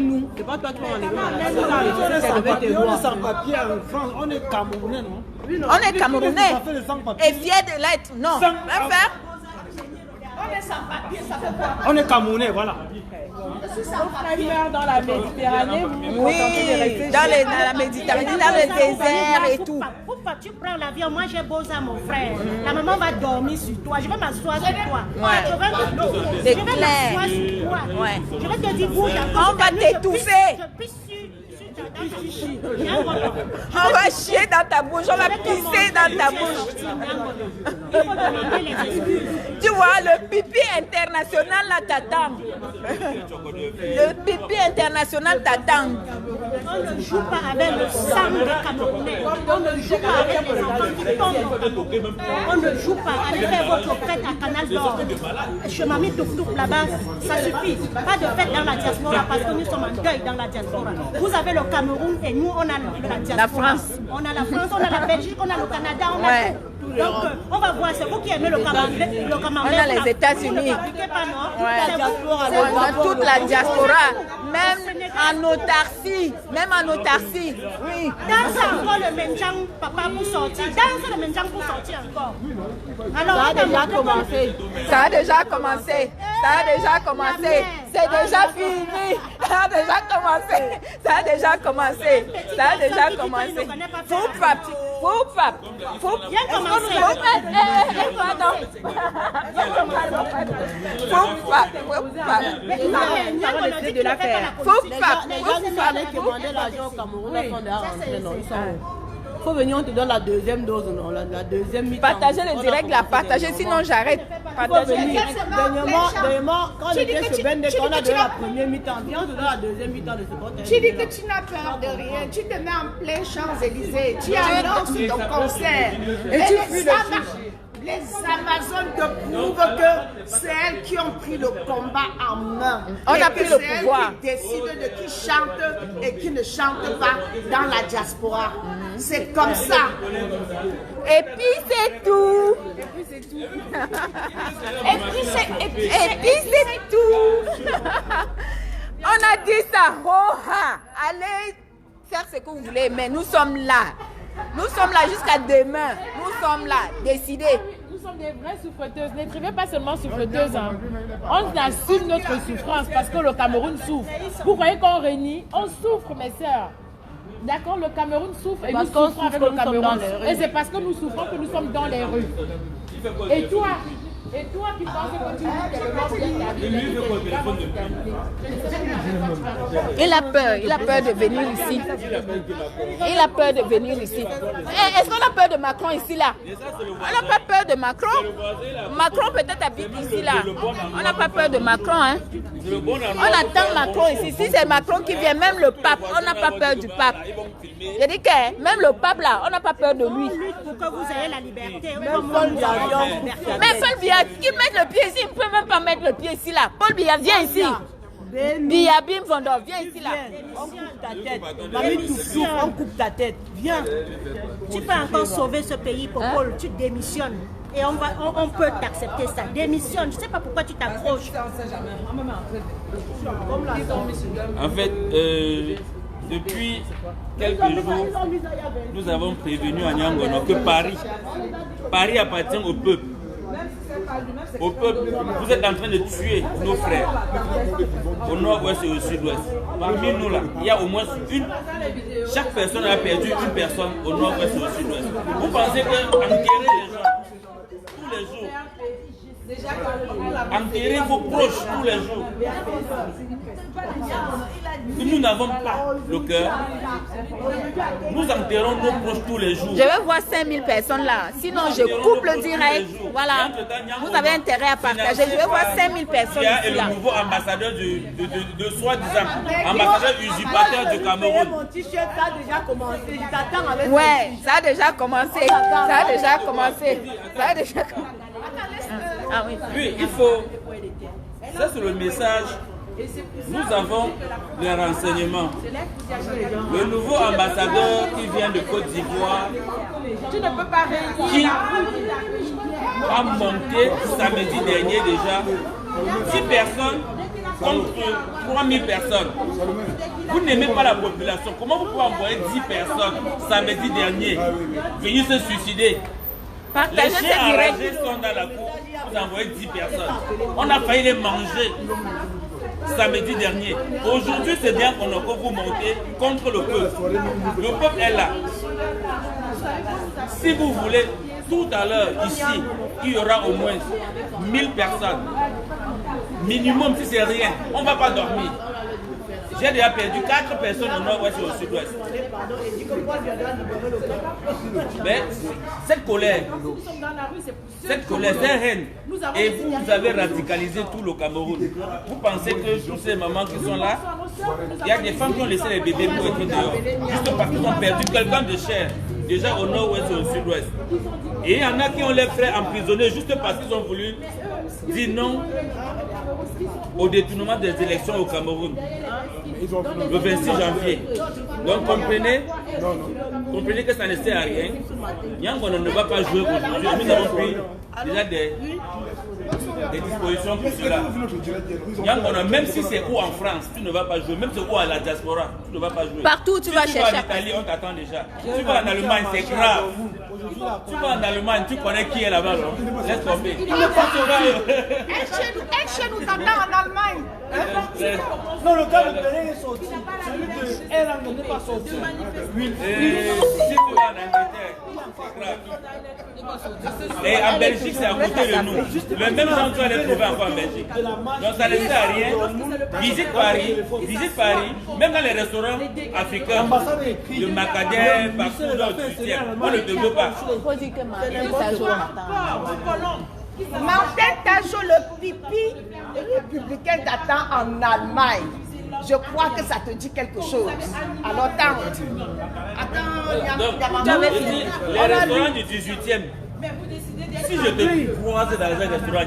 nous, c'est pas toi qui vas enlever la nationalité. On est sans papier en France, on est Camerounais, non? On est Camerounais et fiers de l'être. Non, va faire. On est sans papier, ça fait quoi? On est Camerounais, voilà. Dans la Méditerranée, oui, dans la Méditerranée, dans le désert et tout. Pourquoi tu prends l'avion? Moi j'ai beau ça, mon frère. La maman va dormir sur toi. Je vais m'asseoir sur toi. Je vais m'asseoir sur toi. Je vais te dire, bouge. On va t'étouffer. On va chier dans ta bouche, on va pisser dans ta bouche. Tu vois, le pipi international là t'attend. Le pipi international t'attend. On ne joue pas avec le sang des Camerounais. On ne joue pas avec les enfants qui tombent. On ne joue pas. Allez faire votre fête à Canal d'Or. Chez Mamie Touk là-bas, ça suffit. Pas de fête dans la diaspora parce que nous sommes en deuil dans la diaspora. Vous avez le Cameroun et nous on a la diaspora. La France. On a la France, on a la Belgique, on a le Canada, on a tout. Donc on va voir, c'est vous qui aimez le Cameroun. On a les États-Unis. On a toute la diaspora. Même en autarcie. Même en autarcie. Oui. Danse encore le Menjang, papa, pour sortir. Danse le Menjang pour sortir encore. Alors, ça a déjà commencé. Ça a déjà commencé. Ça a déjà commencé. C'est déjà fini. Ça a déjà commencé. Ça a déjà commencé. Ça a déjà commencé. Faut faut venir, on te donne la deuxième dose, non, la deuxième mi-temps. Partagez le direct, la partagez, sinon j'arrête. Partagez. Dernièrement, quand on était sur Bende, quand on a donné la première mi-temps, viens, on te donne la deuxième mi-temps de ce côté. Tu dis que tu n'as peur de rien, tu te mets en plein Champs-Élysées, tu annonces ton concert. Et tu fuis les Amazones te prouvent que c'est elles qui ont pris le combat en main. On a pris le pouvoir. C'est elles qui décident de qui chante et qui ne chante pas dans la diaspora. C'est comme ça. Et puis c'est tout. Et puis c'est tout. On a dit ça. Oh, allez faire ce que vous voulez, mais nous sommes là. Nous sommes là jusqu'à demain. Nous sommes là, décidés. Nous sommes des vraies souffreteuses. N'écrivez pas seulement souffreteuses. Hein. On assume notre souffrance parce que le Cameroun souffre. Vous croyez qu'on renie? On souffre, mes sœurs. D'accord, le Cameroun souffre et nous souffrons avec le Cameroun. Et c'est parce que nous souffrons que nous sommes dans les rues. Et toi qui penses que tu Il a peur de venir ici. Il a peur de venir ici. Est-ce qu'on a peur de Macron ici là? On n'a pas peur de Macron. Macron peut-être habite ici là. On n'a pas peur de Macron, hein? On attend Macron ici. Si c'est Macron qui vient, même le pape, on n'a pas peur du pape. J'ai dit que même le pape là, on n'a pas peur de lui. Pour que vous ayez la liberté. Mais Paul Biya, qui met le pied ici, il ne peut même pas mettre le pied ici là. Paul Biya, viens ici. Biabim Fondo, viens ici là. On coupe ta tête. Mamie Toussou, on coupe ta tête. Viens. Tu peux encore sauver ce pays, Popol. Tu démissionnes. Et on peut t'accepter ça. Démissionne. Je ne sais pas pourquoi tu t'accroches. En fait, depuis quelques jours, nous avons prévenu à Nyangono que Paris appartient au peuple. Au peuple, vous êtes en train de tuer nos frères au nord-ouest et au sud-ouest. Parmi nous là, il y a au moins chaque personne a perdu une personne au nord-ouest et au sud-ouest. Vous pensez que enterrer les gens tous les jours, enterrer vos proches tous les jours, nous n'avons pas le cœur, nous enterrons nos proches tous les jours. Je vais voir 5000 personnes là, sinon je coupe le direct. Voilà, vous avez intérêt à partager. Je vais voir 5000 personnes ici Et là. le nouveau ambassadeur de soi-disant, ambassadeur usurpateur du Cameroun. Mon t-shirt a déjà commencé. Je t'attends avec. Ouais, ça a déjà commencé. Ça a déjà commencé. Ça a déjà commencé. Ah oui. Oui, il faut. Ça, c'est le message. Nous avons les renseignements. Le nouveau ambassadeur qui vient de Côte d'Ivoire, qui a monté samedi dernier déjà 10 personnes contre 3000 personnes. Vous n'aimez pas la population. Comment vous pouvez envoyer 10 personnes samedi dernier venir se suicider? Les chiens enragés sont dans la cour. Vous envoyez 10 personnes. On a failli les manger samedi dernier. Aujourd'hui, c'est bien qu'on a vous monter contre le peuple. Le peuple est là. Si vous voulez, tout à l'heure, ici, il y aura au moins 1000 personnes. Minimum, si c'est rien, on ne va pas dormir. J'ai déjà perdu 4 personnes au nord-ouest et au sud-ouest. Mais cette colère, c'est haine. Et vous avez radicalisé tout le Cameroun. Vous pensez que tous ces mamans qui sont là, il y a des femmes qui ont laissé les bébés pour être dehors. Juste parce qu'ils ont perdu quelqu'un de cher, déjà au nord-ouest et au sud-ouest. Et il y en a qui ont les frères emprisonnés juste parce qu'ils ont voulu dire non au détournement des élections au Cameroun le 26 janvier. Donc comprenez que ça ne sert à rien. Nyangono ne va pas jouer aujourd'hui. Nous avons pris déjà des dispositions pour cela. Nyangono, même si c'est où en France, tu ne vas pas jouer. Même si c'est où à la diaspora, tu ne vas pas jouer. Partout tu vas chercher. Tu vas en Italie, on t'attend déjà. Tu vas en Allemagne, c'est grave. Tu vas en Allemagne, tu connais qui est là-bas. Laisse tomber. Chez nous, t'attends en Allemagne. Non, le gars de Pelé est sorti. Celui de Erlang n'est pas sorti. Si tu vas en Angleterre, c'est grave. Et en Belgique, c'est à côté de nous. Le même gens, tu vas les trouver encore en Belgique. Donc ça ne sert à rien. Visite Paris, même dans les restaurants africains, le macadam, partout dans le 8e, on ne te veut pas. Martin Tacho, le pipi républicain t'attend en Allemagne. Je crois que ça te dit quelque chose. Alors attends. Les restaurants du 18e. Si je te croise dans un restaurant,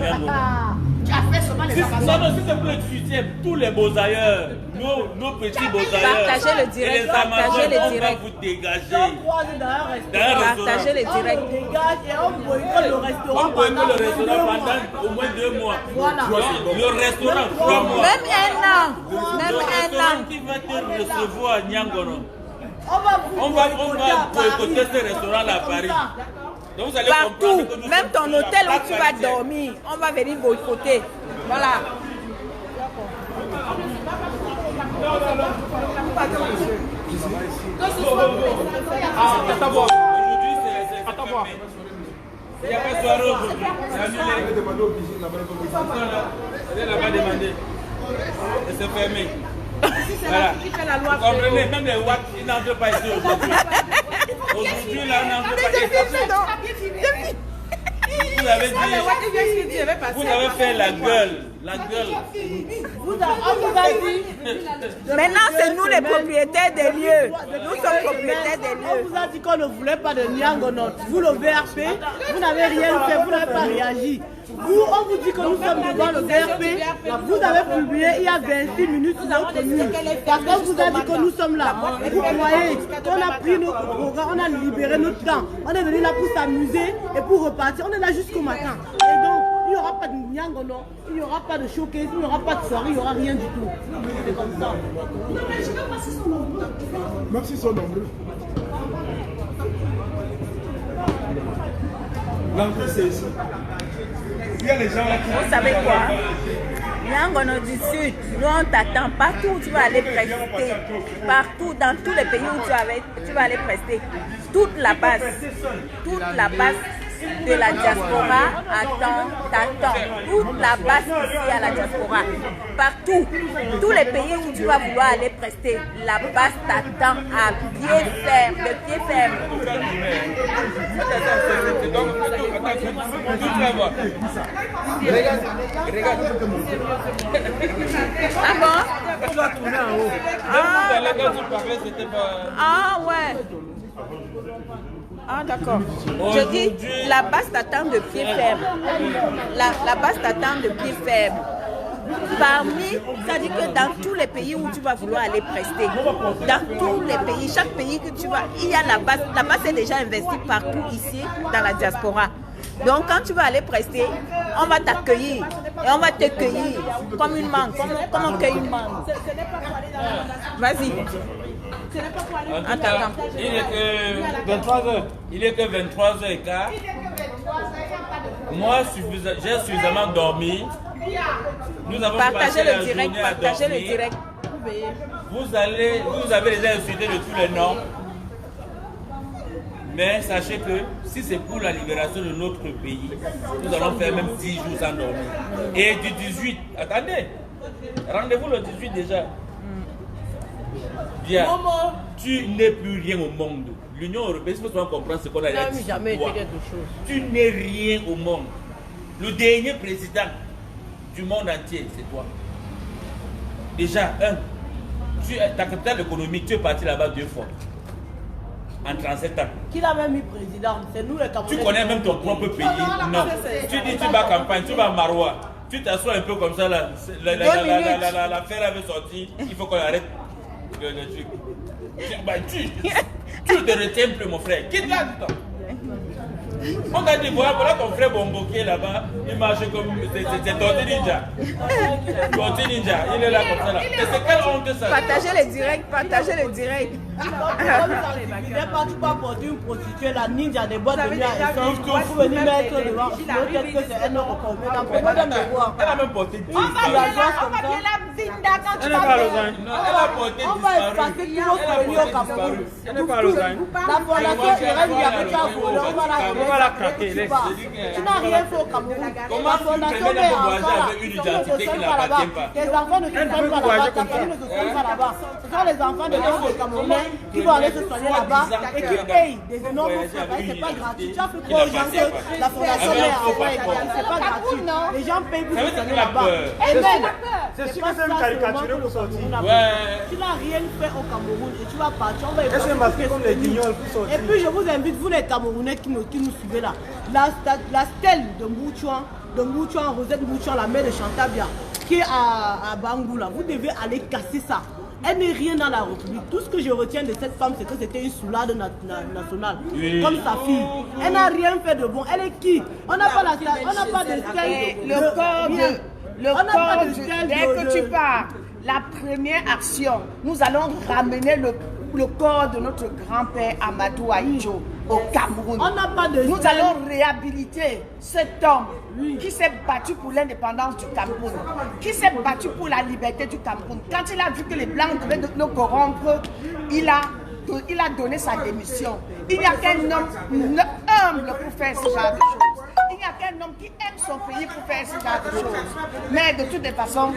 tu as fait seulement les Amazones. Non, si c'est pour le 18e, tous les beaux ailleurs, nos petits beaux ailleurs. Partagez le direct, partagez le direct. On va vous dégager. Partagez le direct. On dégage et on boycotte le restaurant. On boycotte le restaurant pendant au moins 2 mois. Voilà. Le restaurant, 3 mois. Même un an. Même un an. Qui va te recevoir à Nyangono? On va boycotter ce restaurant-là à Paris. Donc vous allez partout, que même ton hôtel où tu vas dormir, on va venir boycotter. Voilà. Aujourd'hui, c'est fermé. Il n'y a pas de soirée aujourd'hui. C'est annulé. Elle n'a pas demandé. Et c'est fermé. Voilà. Vous comprenez, même les WAC, ils n'entrent pas ici aujourd'hui. Aujourd'hui, là, on n'entre pas ici. Vous avez dit, vous avez fait la gueule. On vous a dit... Maintenant, c'est nous les propriétaires des lieux. Nous sommes propriétaires des lieux. On vous a dit qu'on ne voulait pas de Niangonot. Vous, le VRP, vous n'avez rien fait, vous n'avez pas réagi. Vous, on vous dit que nous sommes devant le VRP. Vous avez publié il y a 26 minutes sur notre mur. Quelqu'un vous a dit que nous sommes là. Vous croyez qu'on a pris notre programme, on a libéré notre temps. On est venu là pour s'amuser et pour repartir. On est là jusqu'au matin. Et donc, il n'y aura pas de Niangono, il n'y aura pas de showcase, il n'y aura pas de soirée, il n'y aura rien du tout. C'est comme ça. Merci son nombre. L'entrée c'est ici. Il y a les gens là qui... Vous savez quoi? Niangono du Sud, nous on t'attend partout où tu vas aller prester. Partout, dans tous les pays où tu vas aller prester. Toute la base de la diaspora t'attend. Toute la base ici à la diaspora. Partout, tous les pays où tu vas vouloir aller prester, la base t'attend à pied ferme, de pied ferme. Ah bon? Tu vas tourner en haut. Ah ouais. Ah d'accord. Je dis, la base t'attend de pied ferme. La base t'attend de pied ferme. Parmi, c'est-à-dire que dans tous les pays où tu vas vouloir aller prester, dans tous les pays, chaque pays que tu vas, il y a la base. La base est déjà investie partout ici dans la diaspora. Donc quand tu vas aller prester, on va t'accueillir et on va te cueillir comme une mangue, comme on cueille une mangue. Vas-y. Attends, il est que 23h15. Moi, j'ai suffisamment dormi. Nous avons partagé passé le direct, partagez le direct. Vous avez déjà insulté de tous les noms. Mais sachez que si c'est pour la libération de notre pays, nous allons faire même 10 jours sans dormir. Et du 18, attendez, rendez-vous le 18 déjà. Bien, tu n'es plus rien au monde. L'Union européenne, il faut souvent comprendre ce qu'on a dit. Jamais été quelque chose. Tu n'es rien au monde. Le dernier président du monde entier, c'est toi. Déjà, ta capitale économique, tu es parti là-bas 2 fois. En 37 ans. Qui l'a même mis président? C'est nous les Camerounais. Tu connais même ton propre pays? Non. Tu dis tu vas campagne, tu vas à Maroua. Tu t'assois un peu comme ça, la l'affaire avait sorti. Il faut qu'on arrête le truc. Tu te retiens plus, mon frère. Quitte là, du temps. On t'a dit, voilà ton frère Bombo qui est là-bas, il marche comme... C'est Torti Ninja. Torti Ninja, il est là comme ça là. Et c'est quelle honte ça? Partagez le direct, partagez le direct. Il n'est pas, tu peux apporter une prostituée, la ninja des boîtes de nuit à essence, pour venir mettre devant. Peut-être que c'est un autre problème. Elle a même porté 10. On va bien la vinda quand tu vas faire. Elle a porté 10. On va effacer tous nos produits au Cameroun. Elle n'est pas à Lausanne. La fondation Irène Diabéti a volé, on va la craquer. Tu n'as rien fait au Cameroun. La fondation est encore là. Ils ne se soignent pas là-bas. Les enfants ne se soignent pas là-bas. Ta famille ne se soigne pas là-bas. Ce sont les enfants de l'Est Camerounais qui vont aller se soigner là-bas et qui payent des énormes frais. C'est pas gratuit. Tu as fait quoi aux gens que la fondation est en Hawaï? C'est pas gratuit. Les gens payent pour se soigner là-bas. Et même, c'est sûr que c'est une caricature pour sortir. Tu n'as rien fait au Cameroun et tu vas partir. On va et c'est masqué comme les guignols pour sortir. Et puis je vous invite, vous les Camerounais qui nous suivez là, la stèle de Mbouchouan, Rosette Mbouchouan, la mère de Chantabia, qui est à Bangou là, vous devez aller casser ça. Elle n'est rien dans la République. Tout ce que je retiens de cette femme, c'est que c'était une soulade nationale, comme sa fille. Elle n'a rien fait de bon. Elle est qui? On n'a pas de stèle. Le corps dès que tu pars, la première action, nous allons ramener le corps de notre grand-père Amadou Ahidjo au Cameroun. On n'a pas de Nous allons réhabiliter cet homme qui s'est battu pour l'indépendance du Cameroun, qui s'est battu pour la liberté du Cameroun. Quand il a vu que les Blancs devaient nous corrompre, il a donné sa démission. Il n'y a qu'un homme humble pour faire ce genre de choses. Il n'y n'y a qu'un homme qui aime son pays pour faire ce genre de choses. Mais de toutes les façons,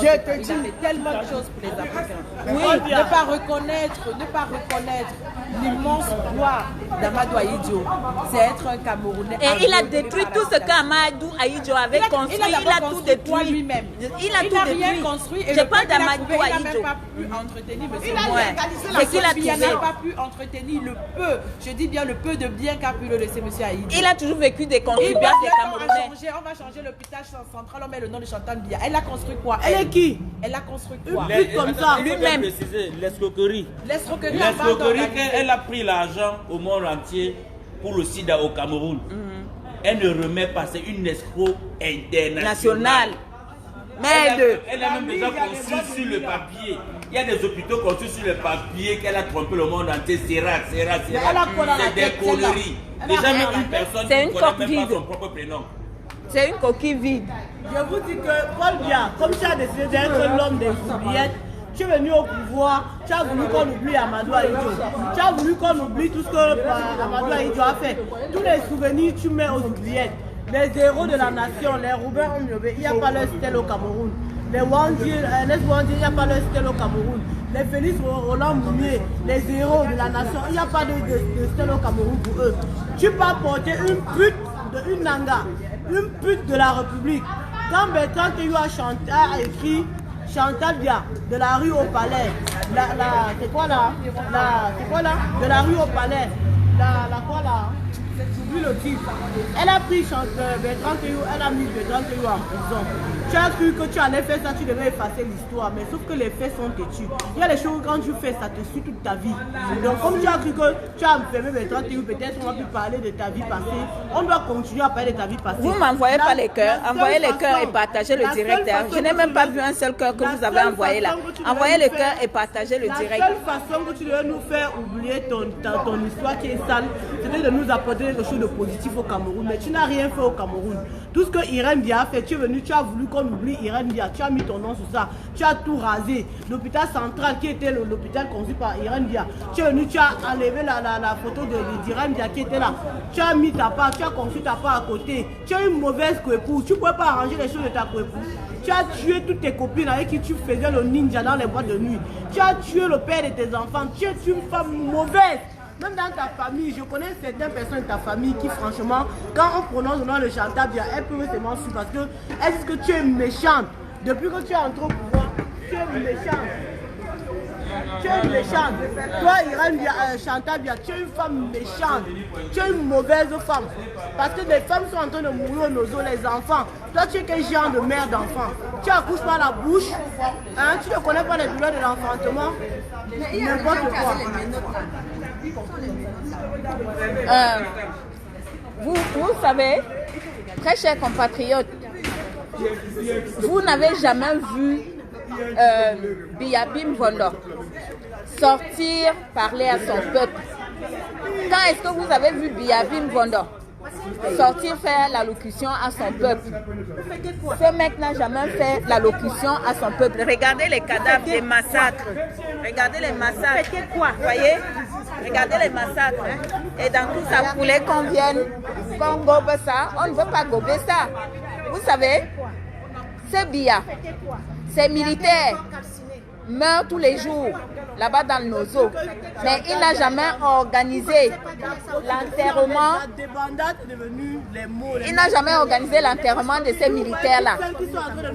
je te dis tellement de choses pour les Africains. Oui, ne pas reconnaître l'immense gloire d'Amadou Ahidjo. C'est être un Camerounais. Et il a détruit tout ce qu'Amadou Ahidjo avait construit. Il a tout détruit lui-même. Il a tout rien construit. Je parle d'Amadou Ahidjo. Il n'a même pas pu entretenir, monsieur. C'est qu'il a Il n'a pas pu entretenir le peu, je dis bien le peu de bien qu'a pu le laisser monsieur Ahidjo. Il a toujours vécu des contribuables des Camerounais. On va changer l'hôpital central, on met le nom de Chantal Biya. Elle a construit quoi? Elle est qui? Elle a construit Une quoi? pute comme ça. Lui-même. L'escroquerie. L'escroquerie, elle a pris l'argent au monde entier pour le sida au Cameroun. Elle ne remet pas, c'est une escroc internationale. Elle a même déjà conçu sur le papier. Il y a des hôpitaux construits sur le papier qu'elle a trompé le monde entier. C'est des conneries. Déjà même une personne qui ne connaît même pas son propre prénom. C'est une coquille vide. Je vous dis que Paul Biya, comme tu as décidé d'être l'homme des oubliettes, tu es venu au pouvoir, tu as voulu qu'on oublie Amadou Ahidjo. Tu as voulu qu'on oublie tout ce que Amadou Ahidjo a fait. Tous les souvenirs, tu mets aux oubliettes. Les héros de la nation, les Roubaix Omniobé, il n'y a pas leur stèle au Cameroun. Les Wandi, Ernest Wandi, il n'y a pas leur stèle au Cameroun. Les Félix Roland Moumier, les héros de la nation, il n'y a pas de stèle au Cameroun pour eux. Tu peux porter une pute de une nanga, une pute de la République. Quand Bertrand Teyou a écrit Chantal Biya, de la rue au palais, c'est quoi là? De la rue au palais, quoi là? J'oublie le titre. Elle a pris Bertrand Teyou, elle a mis Bertrand Teyou en prison. Tu as cru que tu allais faire ça, tu devais effacer l'histoire, mais sauf que les faits sont têtus. Il y a des choses, quand tu fais ça, te suit toute ta vie. Donc comme tu as cru que tu as enfermé Bertrand Teyou, peut-être on va plus parler de ta vie passée. On doit continuer à parler de ta vie passée. Vous m'envoyez pas les cœurs, envoyez les cœurs et partagez le direct. Je n'ai même pas vu un seul cœur que vous avez envoyé là. Envoyez les cœurs et partagez le direct. La seule façon que tu devais nous faire oublier ton histoire qui est sale, c'était de nous apporter quelque chose de positif au Cameroun. Mais tu n'as rien fait au Cameroun. Tout ce que Irène Biya a fait, tu es venu, tu as voulu qu'on oublie Irène Biya, tu as mis ton nom sur ça, tu as tout rasé. L'hôpital central qui était l'hôpital conçu par Irène Biya, tu es venu, tu as enlevé la photo d'Irène Biya qui était là, tu as mis ta part, tu as conçu ta part à côté, tu as une mauvaise coépouse, tu ne pouvais pas arranger les choses de ta coépouse. Tu as tué toutes tes copines avec qui tu faisais le ninja dans les boîtes de nuit. Tu as tué le père de tes enfants, tu es une femme mauvaise. Même dans ta famille, je connais certaines personnes de ta famille qui, franchement, quand on prononce le nom de Chantal Biya, elles peuvent seulement suivre parce qu'elles disent que tu es méchante. Depuis que tu es entré au pouvoir, tu es méchante. Tu es méchante. Toi, Irène Biya, Chantal Biya, tu es une femme méchante. Tu es une mauvaise femme. Parce que des femmes sont en train de mourir aux os, les enfants. Toi, tu es quel genre de mère d'enfant? Tu accouches par la bouche. Hein? Tu ne connais pas les douleurs de l'enfantement? N'importe quoi. Vous savez, très chers compatriotes, vous n'avez jamais vu Biyabim Vondo sortir parler à son peuple. Quand est-ce que vous avez vu Biyabim Vondo sortir faire l'allocution à son peuple? Ce mec n'a jamais fait l'allocution à son peuple. Regardez les cadavres des massacres. Regardez les massacres. Quoi? Voyez? Regardez les massacres. Et dans tout ça, vous voulez qu'on vienne, qu'on gobe ça? On ne veut pas gober ça. Vous savez, ce Biya, ces militaires meurent tous les jours là-bas dans nos eaux. Mais il n'a jamais organisé l'enterrement. Il n'a jamais organisé l'enterrement de ces militaires-là.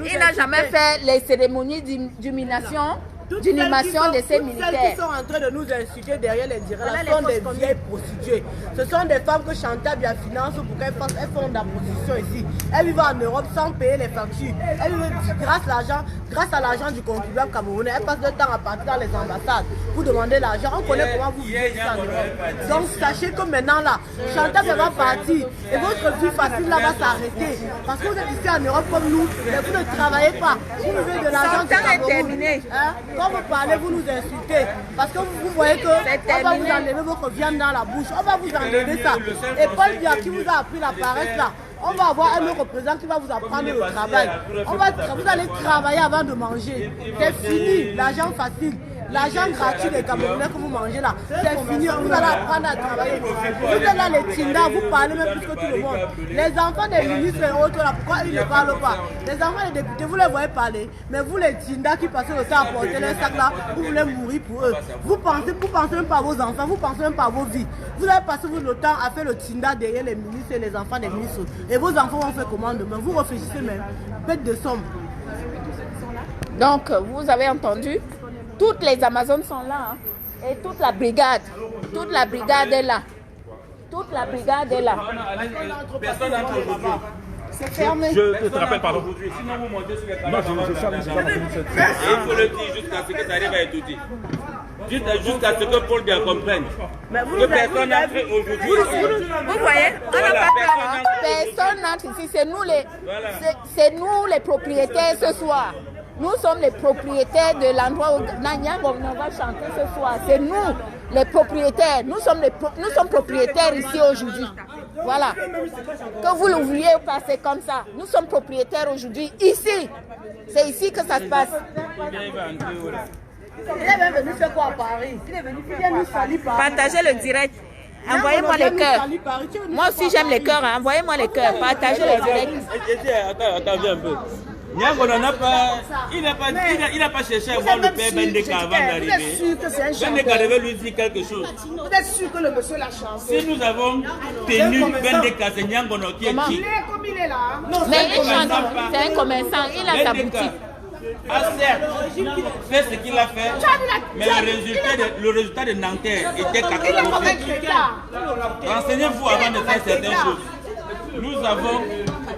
Il n'a jamais fait les cérémonies d'inhumation de ces militaires. Celles qui sont en train de nous insulter derrière les directs sont des vieilles prostituées. Ce sont des femmes que Chantal Biya finance pour qu'elles font de la prostitution ici. Elles vivent en Europe sans payer les factures. Elles vivent grâce à l'argent du contribuable camerounais. Elles passent leur temps à partir dans les ambassades pour demander l'argent. On connaît comment vous vivez ici en Europe. Donc sachez que maintenant là, Chantal Biya va partir et votre vie facile là va s'arrêter. Parce que vous êtes ici en Europe comme nous, mais vous ne travaillez pas. Vous vivez de l'argent du Cameroun. Quand vous parlez, vous nous insultez. Parce que vous voyez que on va vous enlever votre viande dans la bouche. On va vous enlever ça. Et Paul Biya qui vous a appris la paresse là, on va avoir un autre représentant qui va vous apprendre le travail. Vous allez travailler avant de manger. C'est fini, l'argent facile. l'argent gratuit des Camerounais que vous mangez là, c'est fini. Vous allez apprendre à travailler. Vous êtes là, les Tinda, vous parlez même plus que tout le monde. Les enfants des ministres et autres là, pourquoi ils ne parlent pas? Les enfants des députés, vous les voyez parler, mais vous les Tinda qui passez le temps à porter les sacs là, vous voulez mourir pour eux. Vous pensez même pas à vos enfants, vous pensez même pas à vos vies. Vous avez passé le temps à faire le Tinda derrière les ministres et les enfants des ministres. Et vos enfants vont faire comment demain? Vous réfléchissez même, bête de somme. Donc, vous avez entendu, toutes les Amazones sont là, hein, et toute la brigade est là. Toute la brigade est là. Personne n'entre aujourd'hui. C'est fermé. Je te rappelle, pardon. Sinon, vous montez sur les Non, caméras. Et il faut le dire jusqu'à ce que ça arrive à être dit. Jusqu'à ce que Paul bien comprenne. Que personne n'entre aujourd'hui. Vous voyez, on n'a pas peur. Personne n'entre ici. C'est nous les propriétaires ce soir. Nous sommes les propriétaires de l'endroit où Nyango va chanter ce soir. C'est nous les propriétaires. Nous sommes propriétaires ici aujourd'hui. Voilà. Que vous le vouliez ou pas, c'est comme ça. Nous sommes propriétaires aujourd'hui ici. C'est ici que ça se passe. Il est même venu faire quoi à Paris? Il est venu nous salir Paris. Partagez le direct. Envoyez-moi les cœurs. Moi aussi j'aime les cœurs. Hein. Envoyez-moi les cœurs. Partagez le direct. Attends, viens un peu. Nyango n'a pas, il n'a pas cherché à voir le père Bendeka avant d'arriver. Bendeka devait lui dire quelque chose. Vous êtes sûr que le monsieur l'a chanté? Si nous avons tenu Bendeka, c'est Nyango qui est qui? Il est comme il est là. Mais il chante, c'est un commerçant, il a sa boutique. Ah certes, fait ce qu'il a fait, mais le résultat de Nanterre était catastrophique. Renseignez-vous avant de faire certaines choses. Nous avons,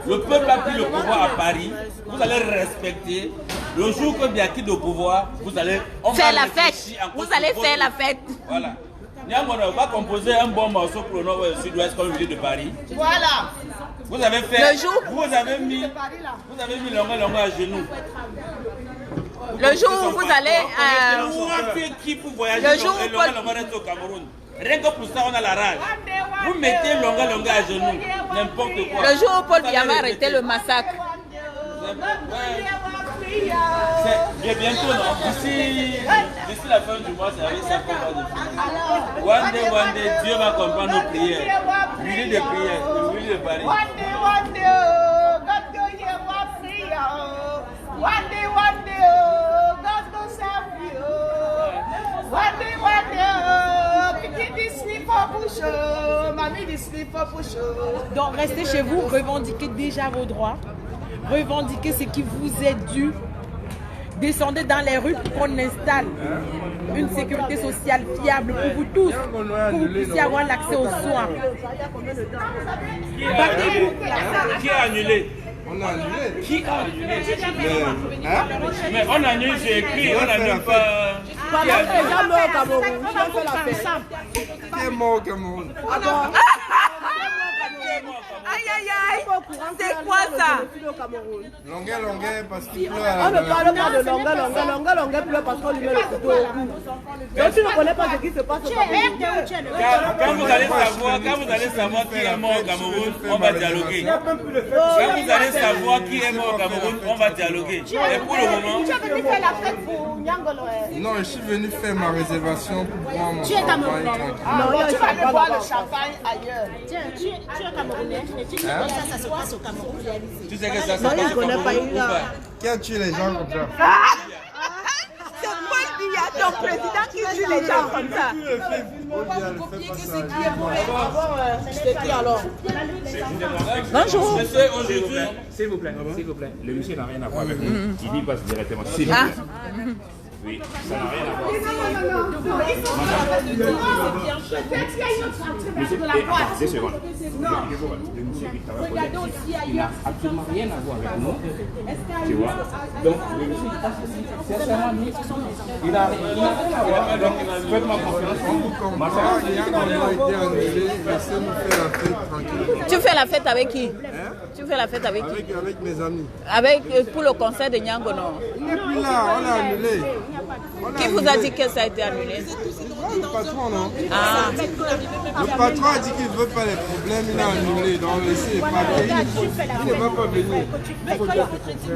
le peuple a pris le pouvoir à Paris, vous allez respecter. Le jour que Biaki est au pouvoir, vous allez faire la fête. Vous allez faire la fête. Voilà. Nyangono va composer un bon morceau pour le nord et le sud-ouest comme ville de Paris. Voilà. Vous avez fait, le jour, vous avez mis Longa à genoux. Le jour où vous allez qui pour voyager le jour et Longa reste au Cameroun. Rien que pour ça, on a la rage. Vous mettez Longa à genoux, n'importe quoi. Le jour où Paul Biya va arrêter le massacre. C'est bientôt, non? D'ici la fin du mois, c'est avec ça qu'on va définir. One day, Dieu va comprendre nos prières. L'huile de prière, l'huile de Paris. One day, God go hear my prayer. One day, God go serve you. One day, piquez des slips for push. Mamie des slips for push. Donc restez chez vous, revendiquez déjà vos droits, revendiquez ce qui vous est dû. Descendez dans les rues pour qu'on installe une sécurité sociale fiable pour vous tous, pour que vous puissiez avoir l'accès aux soins. Qui a annulé? On a annulé. Qui a annulé? Mais on annule, j'ai écrit, on n'annule pas. Pendant que les gens meurent au Cameroun, je vais faire la fête. Qui est mort au Cameroun? Aïe aïe aïe, c'est quoi ça? Longuet, parce qu'il pleut à On ne parle pas de longuet pleut parce qu'on lui met le couteau au cou. Donc tu ne connais pas ce qui se passe au Cameroun. Quand vous allez savoir qui est mort au Cameroun, on va dialoguer. Quand vous allez savoir qui est mort au Cameroun, on va dialoguer. Et pour le moment... Tu es venu faire la fête pour Nyangolo? Non, je suis venu faire ma réservation pour boire mon Tu es champagne. Non, tu vas aller boire le champagne ailleurs. Tiens, tu es Camerounais et tu sais que ça se passe au Cameroun. Tu sais que ça se passe au Cameroun ou pas? Qui a tué les gens comme ça? C'est Paul Biya, ton président, qui tue les gens comme ça. Bonjour. Monsieur, aujourd'hui... S'il vous plaît. Le monsieur n'a rien à voir avec nous. Il dit passe directement. S'il vous plaît. Oui, ça n'a rien à voir. Deux secondes. Le monsieur qui travaille pour il n'a absolument rien à voir avec nous. Tu vois? Donc, le monsieur qui passe ici, c'est seulement nous. Il n'a rien à voir. Donc, faites-moi confiance. Tu fais la fête avec qui? Tu fais la fête avec qui? Avec mes amis. Pour le concert de Nyango, non? Il n'est plus là, on l'a annulé. Qui vous a dit que ça a été annulé? Le patron, non? Ah. Le patron a dit qu'il ne veut pas les problèmes, il a annulé. Donc, laissez pas. Il ne va pas venir.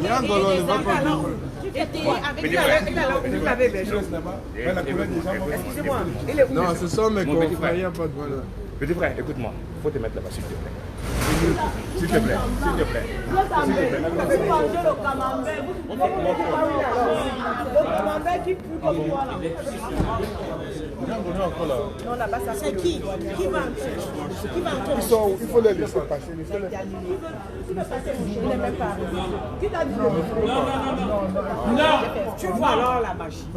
Niangolo ne va pas venir. Excusez-moi. Non, ce sont mes confrères, il n'y a pas de valeur. Petit frère, écoute-moi, il faut te mettre là-bas, s'il te plaît. S'il te plaît, s'il te plaît. Non, là-bas, ça c'est qui? Qui va entrer? Il faut les laisser passer. Il n'est même pas arrivé. Qui t'a dit? Non. Tu vois alors la magie.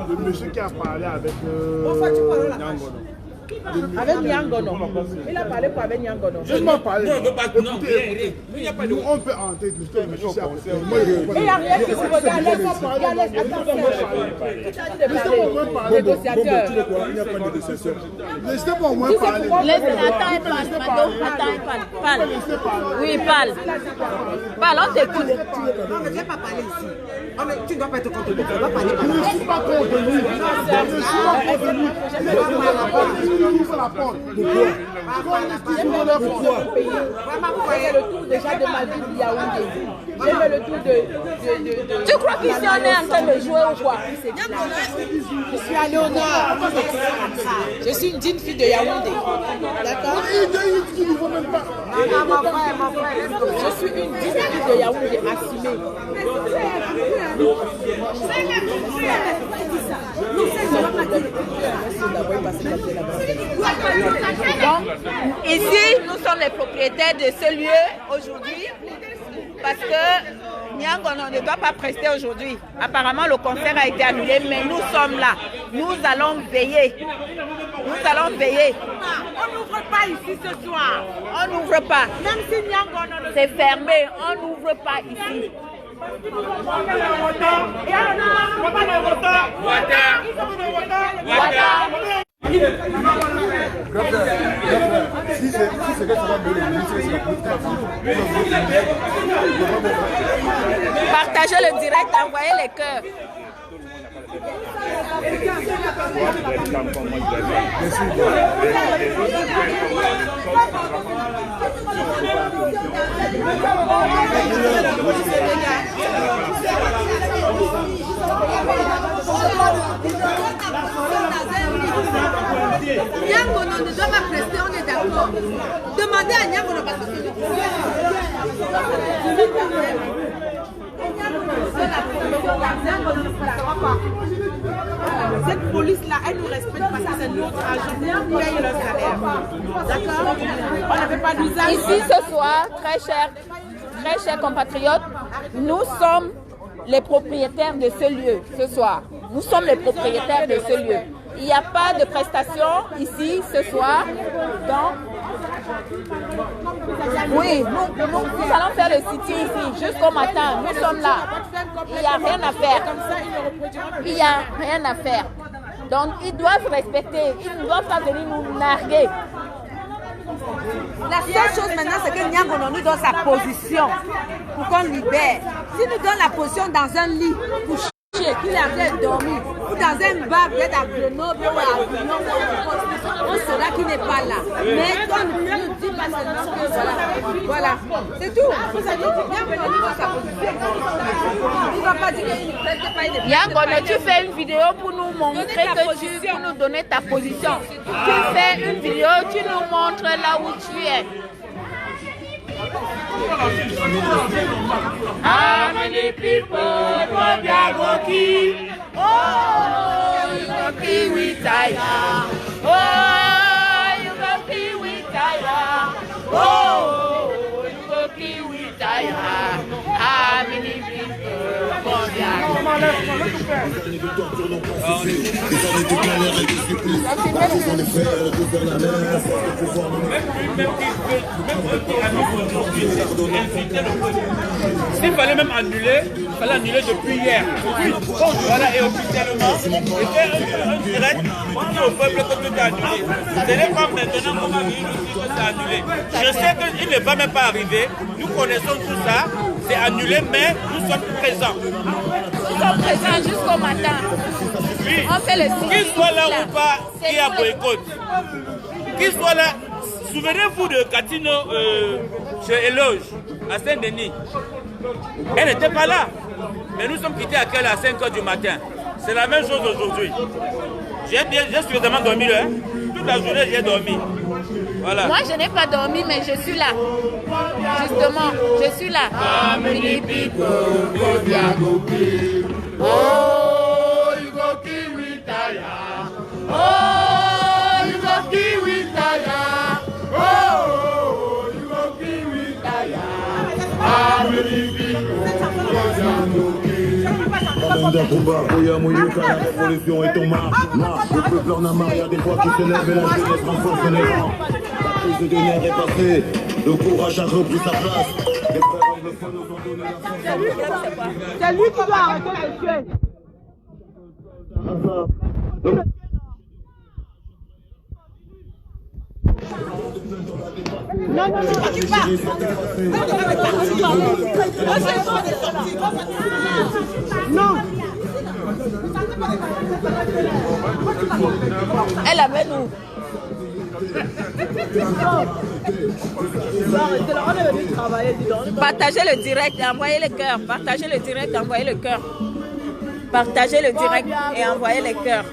Le monsieur qui a parlé avec Avec Niangono. Il a parlé quoi avec Niangono? Justement parler. Non, Écoutez, nous on peut entrer. Il n'y a rien qui se regarde. Laisse-moi parler. Négociateur. Il n'y a pas de négociation. Laissez-moi au moins parler. Parle. Oui, parle. Parle, on t'écoute. Non, mais tu ne pas parler ici. Tu ne dois pas être contre lui. Tu ne dois pas parler par Je ne suis pas contre lui. Ouvre la porte. Pourquoi? J'ai le tour déjà de ma ville de Yaoundé. J'ai fait le tour de... Tu crois qu'ici on est en train de jouer ou quoi? Je suis allée au nord. Je suis une digne fille de Yaoundé. D'accord? Je suis une digne fille de Yaoundé assumée. Donc, ici, nous sommes les propriétaires de ce lieu aujourd'hui parce que Niangono ne doit pas prester aujourd'hui. Apparemment, le concert a été annulé, mais nous sommes là. Nous allons veiller. Nous allons veiller. On n'ouvre pas ici ce soir. On n'ouvre pas. Même si Niangono ne... C'est fermé. On n'ouvre pas ici. Partagez le direct, envoyez les cœurs. Niangono ne doit pas prester, on est d'accord. Demandez à Niangono parce que cette police-là, elle nous respecte parce que c'est notre agent qui paye leur salaire. D'accord? On n'avait pas d'usage. Ici ce soir, très chers compatriotes, nous sommes les propriétaires de ce lieu ce soir. Nous sommes les propriétaires de ce lieu. Il n'y a pas de prestation ici ce soir. Donc, oui, nous allons faire le sitting ici jusqu'au matin. Nous sommes là. Il n'y a rien à faire. Il n'y a rien à faire. Donc, ils doivent respecter. Ils ne doivent pas venir nous narguer. la seule chose maintenant, c'est que Niangono nous donne sa position pour qu'on libère. S'il nous donne la position dans un lit pour qu'il est en train de dormir, ou dans un bar, peut-être à Grenoble ou à Avignon, on saura qu'il n'est pas là. Mais quand nous dit pas seulement que voilà, c'est tout. Vous avez dit Niangono nous donne sa position. Il ne va pas dire qu'il ne prête pas une. Niangono, tu fais une vidéo pour nous montrer que tu pour nous donner ta position. Tu fais une vidéo, tu nous montres là où tu es. How many people from Yagoki? Oh, Yagoki we tire. Oh, Yagoki we tire. Oh, Yagoki we tire. How many people from Yagoki? Des années de galère et de supplice. Faisons les faire, ouvrir la mer, force de pouvoir nous S'il fallait même annuler, il fallait annuler depuis hier. Voilà, et officiellement, et faire un direct pour dire au peuple que tout est annulé. Ce n'est pas maintenant qu'on va venir nous dire que c'est annulé. Je sais qu'il ne va même pas arriver. Nous connaissons tout ça. c'est annulé, mais nous sommes présents. Nous sommes présents jusqu'au matin. Oui. On fait le suivi. Qu'il soit là ou pas, il y a boycott. Qu'il soit là, souvenez-vous de Catino chez Éloge, à Saint-Denis. Elle n'était pas là. Mais nous sommes quittés à 5 h du matin. C'est la même chose aujourd'hui. J'ai suffisamment dormi là. Toute la journée, j'ai dormi. Voilà. Moi, je n'ai pas dormi, mais je suis là. Justement, je suis là. D'un combat, Oya Mouyouka, la révolution est en marche. Là, le peuple en a marre, il y a des voix qui s'élèvent et la jeunesse renforce les rangs. La crise de nerfs est passée, le courage a repris sa place. Les frères anglophones nous ont donné la force. C'est lui qui doit arrêter de tuer. Non, non, non, tu pars. Non. Elle avait nous. Partagez le direct et envoyez les cœurs. Partagez le direct et envoyez le cœur. Partagez le direct et envoyez les cœurs.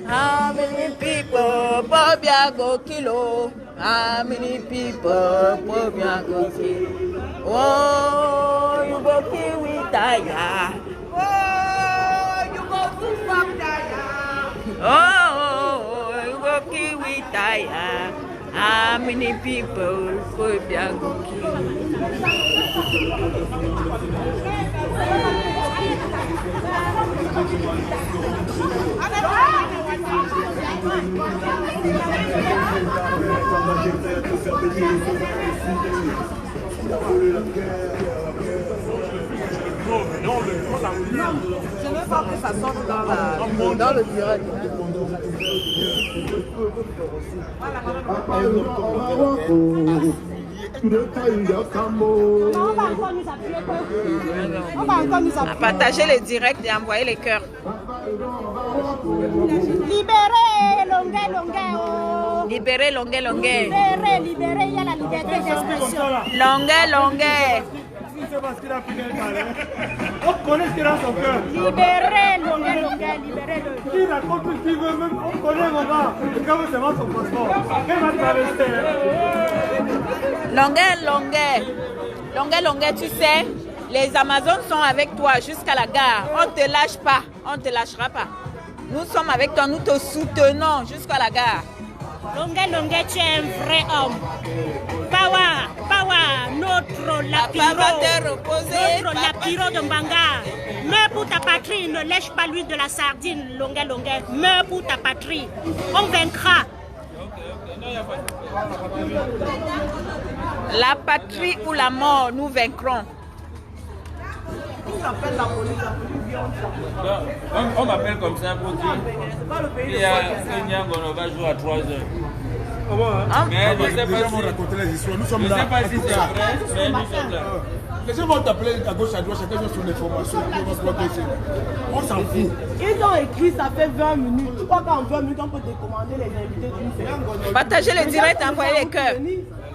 How many people, Bobiago kilo? How many people, Bobiago kilo? Oh, you go kill with Daya. Oh, you go to fuck Daya. Oh, you go kill with Daya. How many people, Bobiago kilo? Je veux pas que ça sorte dans le direct. Partagez les directs et envoyez les cœurs. Libérez Longuet, Longuet. Libérez Longuet, Longuet. Libérez, libérez, il y a la liberté d'expression. Longuet, Longuet. C'est parce qu'il a pris un câlin. On connaît ce qu'il a dans son cœur. Libérez Longuet, Longuet, libérez-le. Il raconte tout ce qu'il veut, même on connaît mon gars. Le gars veut savoir son passeport. Quel va traverser? Longuet, Longuet. Longuet, Longuet, tu sais, les Amazones sont avec toi jusqu'à la gare. On ne te lâche pas. On ne te lâchera pas. Nous sommes avec toi, nous te soutenons jusqu'à la gare. Longuet, Longuet, tu es un vrai homme. Pawa, Pawa, notre lapiro de Mbanga. Meurs pour ta patrie, ne lèche pas l'huile de la sardine, Longuet, Longuet. Meurs pour ta patrie. On vaincra. La patrie ou la mort, nous vaincrons. On m'appelle comme ça pour dire qu'il y a un Nyangono va jouer à 3 h. Mais je ne sais pas si raconter les histoires. Nous sommes je là. sais pas si c'est vrai, mais nous sommes là. Les gens vont t'appeler à gauche, à droite, chacun a son information. On s'en fout. Ils ont écrit, ça fait 20 minutes. Tu crois qu'en 20 minutes, on peut décommander les invités d'une fête? Partagez le direct, envoyez les cœurs.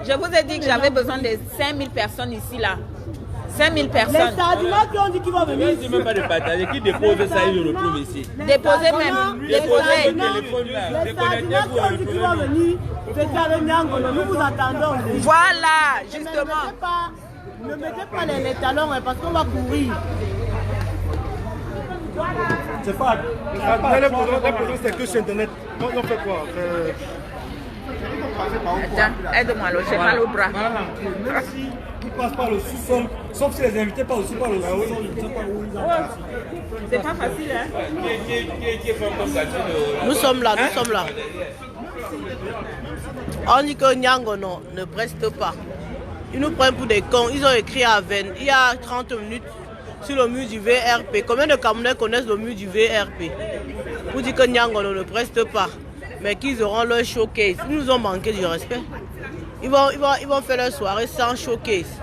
Je vous ai dit que j'avais besoin de 5000 personnes ici, là. 5000 personnes. Les sardinats qui ont dit qu'ils vont venir. Je ne dis même pas de partager. Qui dépose ça, il le retrouve ici. Déposez même. Déposez le Déposez. téléphone là. Les sardinats qui ont dit qu'ils vont venir, c'est faire le Nyangono. Nous vous attendons. Voilà, justement. Ne mettez pas les talons parce qu'on va courir. C'est pas. Les problèmes, c'est que sur Internet. On fait quoi? Attends, aide-moi, j'ai mal au bras. Merci. Ils passent par le sous-sol, sauf si les invités passent aussi par le sous-sol. Je ne sais pas où ils en passent. C'est pas facile, hein? Qui est fort comme Catino? Nous sommes là, nous sommes là. On dit que Nyangono ne preste pas. Ils nous prennent pour des cons. Ils ont écrit il y a 30 minutes sur le mur du VRP. Combien de Camerounais connaissent le mur du VRP? Pour dire que Nyangono ne preste pas. Mais qu'ils auront leur showcase. Ils nous ont manqué du respect. Ils vont faire leur soirée sans showcase.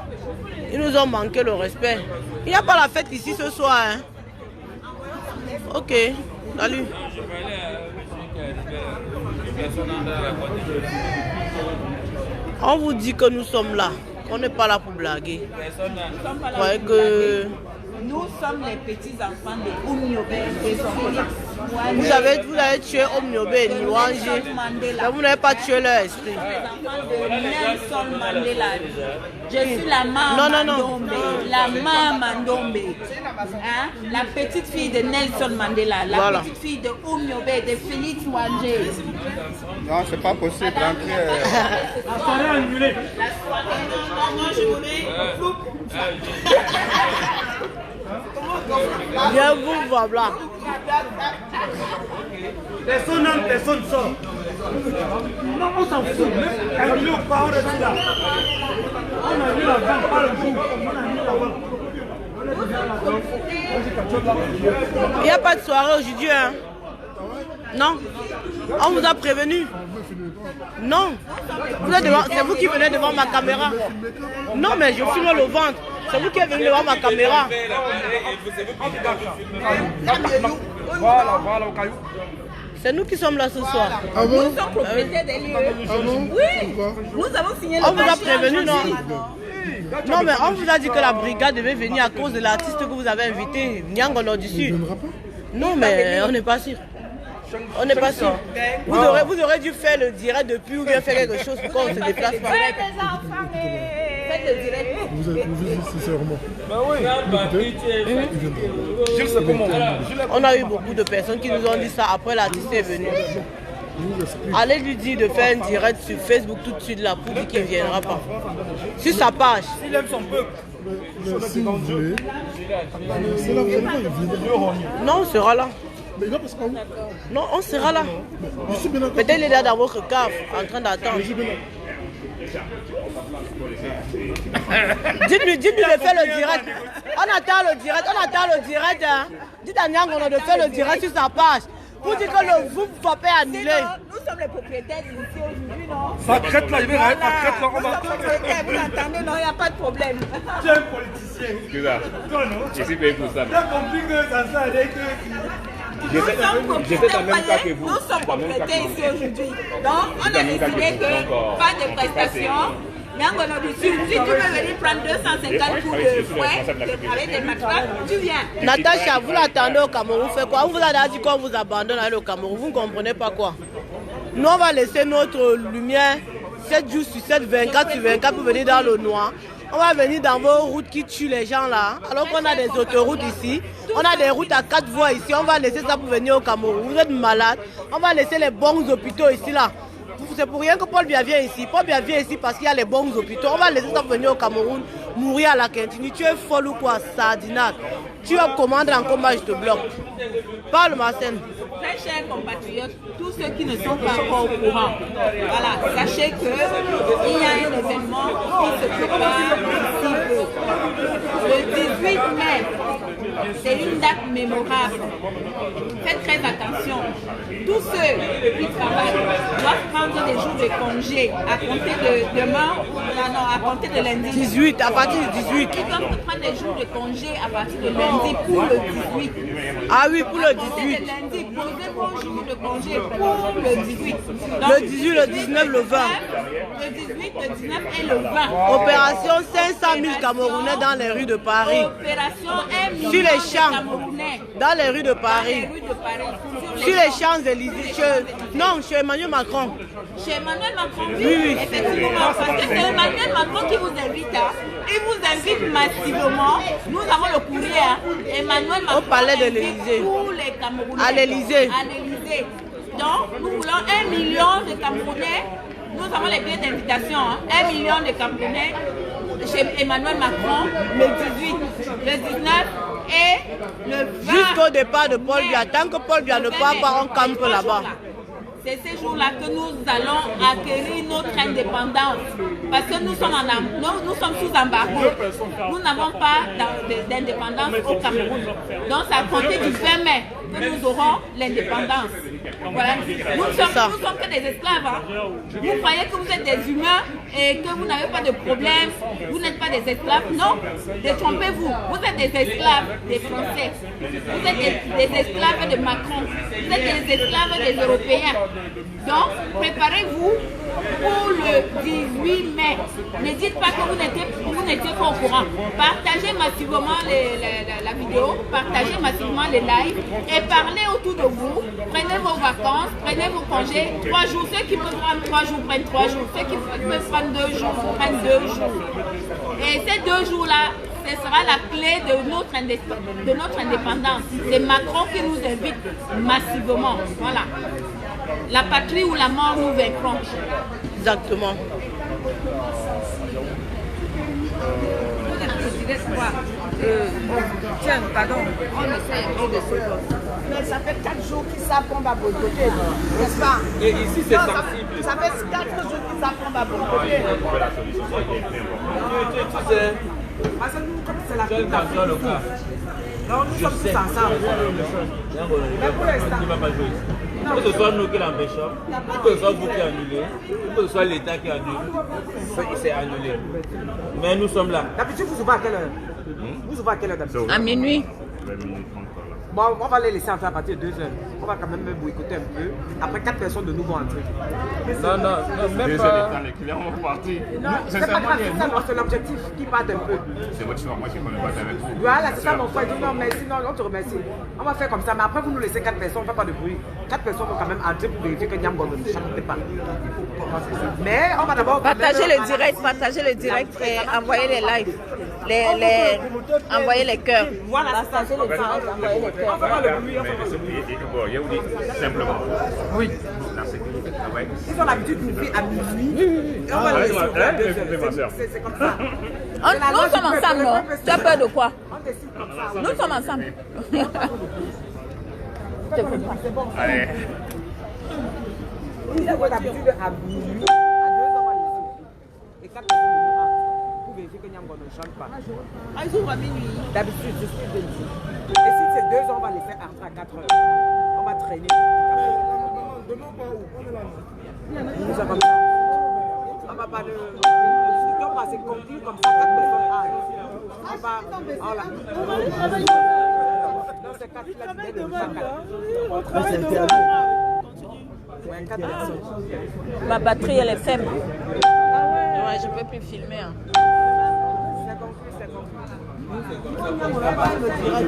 Ils nous ont manqué le respect. Il n'y a pas la fête ici ce soir. Hein? Ok, salut. On vous dit que nous sommes là. On n'est pas là pour blaguer. Vous voyez que... Nous sommes les petits-enfants de Omniobé et Félix. Vous avez tué Omniobé et Niwanje, mais vous n'avez pas tué leur esprit. Nelson Mandela. Je suis la maman Mandombe. La maman Mandombe. Hein? La petite fille de Nelson Mandela. La petite fille de Omniobé, de Félix Wanje. Non, c'est pas possible. La soirée annulée. La soirée Viens vous voir là. Personne entre, personne sort. Non, on s'en fout. Même annulé ou pas, on est là. On a vu la vente, pas le jour. On a vu la vente. Il n'y a pas de soirée aujourd'hui. Hein? Non. On vous a prévenu. Non. C'est vous qui venez devant ma caméra. Non, mais je filme le ventre. C'est vous qui êtes venu devant ma caméra. Voilà, au caillou. C'est nous qui sommes là ce soir. Ah bon? Nous sommes propriétaires des lieux. Ah bon? Oui. Nous avons signé le On vous a prévenu, non? Non, mais on vous a dit que la brigade devait venir à cause de l'artiste que vous avez invité, Nyangono du Sud. Non, mais on n'est pas sûr. On n'est pas sûr. Vous aurez dû faire le direct depuis ou bien faire quelque chose pour qu'on se déplace pas. Faites le direct. Vous avez trouvé sincèrement. On a eu beaucoup de personnes qui nous ont dit ça après l'artiste est venu. Allez lui dire de faire un direct sur Facebook tout de suite là pour dire qu'il ne viendra pas. Sur sa page. S'il aime son peuple. Si vous voulez, c'est là vraiment il viendra. Non, on sera là. Mais il va passer par où? Non, on sera là. Peut-être il est là dans votre cave en train d'attendre. Dites-lui de faire le direct. On attend le direct. Hein. Dites à Nyangono de faire le direct sur sa page. Pour dire que le vous ne pas annuler. Nous sommes les propriétaires ici aujourd'hui, non? ça crête là, il va arrêter, ça crête là. Nous sommes propriétaires, vous entendez, non, il n'y a pas de problème. Tu es un politicien. Excusez-moi. Non, non. Je suis payé pour ça. Tu as compris que ça sert à dire que... J'étais dans le même cas que vous. Nous sommes propriétaires ici aujourd'hui. Donc, on a décidé que pas de prestations. Nyangono du Sud, si tu veux venir prendre 250 coups de fouet avec des matras, tu viens. Natacha, vous l'attendez au Cameroun, fait quoi? On vous a dit qu'on vous abandonne à aller au Cameroun, vous ne comprenez pas quoi? Nous, on va laisser notre lumière 7 jours sur 7, 24 sur 24 pour venir dans le noir. On va venir dans vos routes qui tuent les gens là. Alors qu'on a des autoroutes ici. On a des routes à 4 voies ici. On va laisser ça pour venir au Cameroun. Vous êtes malade. On va laisser les bons hôpitaux ici là. C'est pour rien que Paul Biya vient ici. Paul Biya vient ici parce qu'il y a les bons hôpitaux. On va laisser ça pour venir au Cameroun. Mourir à la cantine. Tu es folle ou quoi, Sardinac? Tu es commandé en combat, je te bloque. Parle ma scène. Très chers compatriotes, tous ceux qui ne sont pas encore au courant, voilà, sachez qu'il y a un événement qui se prépare ici. Le 18 mai, c'est une date mémorable. Faites très attention. Tous ceux qui travaillent doivent prendre des jours de congé à compter de demain, non, à compter de lundi. 18, à partir du 18. Ils doivent prendre des jours de congé à partir de lundi pour le 18. Ah oui, pour le 18. Lundi, posez vos jours de congé pour le 18. Donc, le 18, le 19, le 20. Le 18, le 19 et le 20. Opération 500 000 Camerounais dans les rues de Paris. Opération 1 million sur les champs, Camerounais. Dans les rues de Paris. Sur les Champs-Élysées. Non, chez Emmanuel Macron. Chez Emmanuel Macron, oui. Effectivement, parce que c'est Emmanuel Macron qui vous invite. Hein. Il vous invite massivement. Nous avons le courrier. Hein. Emmanuel Macron. Au palais de l'Élysée. Tous les Camerounais. À l'Élysée. À l'Élysée. Donc, nous voulons 1 million de Camerounais. Nous avons les billets d'invitation. Hein. 1 million de Camerounais chez Emmanuel Macron le 18, le 19 et le 20. Jusqu'au départ de Paul Biya. Tant que Paul Biya ne part pas, on campe là-bas. C'est ces jours-là que nous allons acquérir notre indépendance. Parce que nous sommes sous embargo. Nous n'avons pas d'indépendance au Cameroun. Donc, c'est à compter du 20 mai que nous aurons l'indépendance. Voilà. Nous sommes que des esclaves. Hein. Vous croyez que vous êtes des humains, et que vous n'avez pas de problème, vous n'êtes pas des esclaves. Non, détrompez-vous. Vous êtes des esclaves des Français. Vous êtes des esclaves de Macron. Vous êtes des esclaves des Européens. Donc, préparez-vous pour le 18 mai. Ne dites pas que vous n'étiez pas au courant. Partagez massivement la vidéo, partagez massivement les lives et parlez autour de vous. Prenez vos vacances, prenez vos congés. 3 jours. Ceux qui peuvent prendre 3 jours prennent 3 jours. Ceux qui peuvent prendre 2 jours prennent 2 jours. Et ces 2 jours-là, ce sera la clé de notre indépendance. C'est Macron qui nous invite massivement. Voilà. La patrie ou la mort, nous vaincrons. Exactement. Tiens, pardon. On essaie un peu de se faire. Mais ça fait 4 jours qu'ils savent qu'on va boycotter, n'est-ce pas? Et ici, c'est sensible. Ça fait 4 jours qu'ils savent qu'on va boycotter. Tu sais, Parce que nous, comme c'est la quel Coupe qu'en soit le cas, non, nous sommes tous ensemble. Mais pour l'instant, tu ne vas pas jouer. Que ce soit nous qui l'empêchons, que ce soit vous qui annulez, que ce soit l'État qui annule, c'est annulé. Mais nous sommes là. d'habitude, vous ouvrez à quelle heure? Vous ouvrez à quelle heure d'habitude? À minuit. Bon, on va les laisser entrer à partir de 2 heures. On va quand même boycotter un peu. Après, 4 personnes de nous vont entrer. Non, même pas. Les clients vont partir. Non, c'est pas grave, c'est ça, c'est l'objectif qui part un peu. C'est moi qui connais pas avec vous. Voilà, c'est ça mon frère. Non, merci, non, on te remercie. On va faire comme ça, mais après, vous nous laissez 4 personnes, on ne fait pas de bruit. 4 personnes vont quand même entrer pour vérifier que Niamgo ne chante pas. Mais on va d'abord. Partagez le direct et envoyez les lives. Envoyez les cœurs. Voilà, partagez les direct, envoyez les cœurs. On va faire le bruit, on va faire le bruit. Je vous dis simplement. Oui. La sécurité travaille. Ils ont l'habitude d'ouvrir à minuit. Et on va les laisser ouvrir à 2 heures. C'est comme ça. Nous sommes ensemble, non? Tu as peur de quoi? On décide comme ça. Nous sommes ensemble. C'est bon. Allez. Ils ont l'habitude à minuit. À 2 heures, on va les laisser. Et 4 personnes de nous entrent pour vérifier que Niamgo ne chante pas. Ah, ils ouvrent à minuit. D'habitude, je suis de nuit. Et si c'est 2 heures, on va les faire entrer à 4 heures. On va traîner. Nous avons ça. On va pas le. On va se conclure comme ça, 4 personnes entrent. On va. Voilà. Non, c'est 4 là qui viennent de nous. Ouais, 4 personnes. Ma batterie, elle est faible. Ouais, je ne peux plus filmer. Hein. C'est conclu, c'est conclu.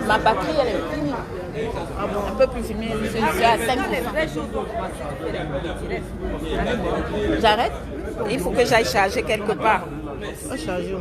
Ma batterie, elle est finie. On ne peut plus filmer. Je suis à 5%. J'arrête? Il faut que j'aille charger quelque part. Charger.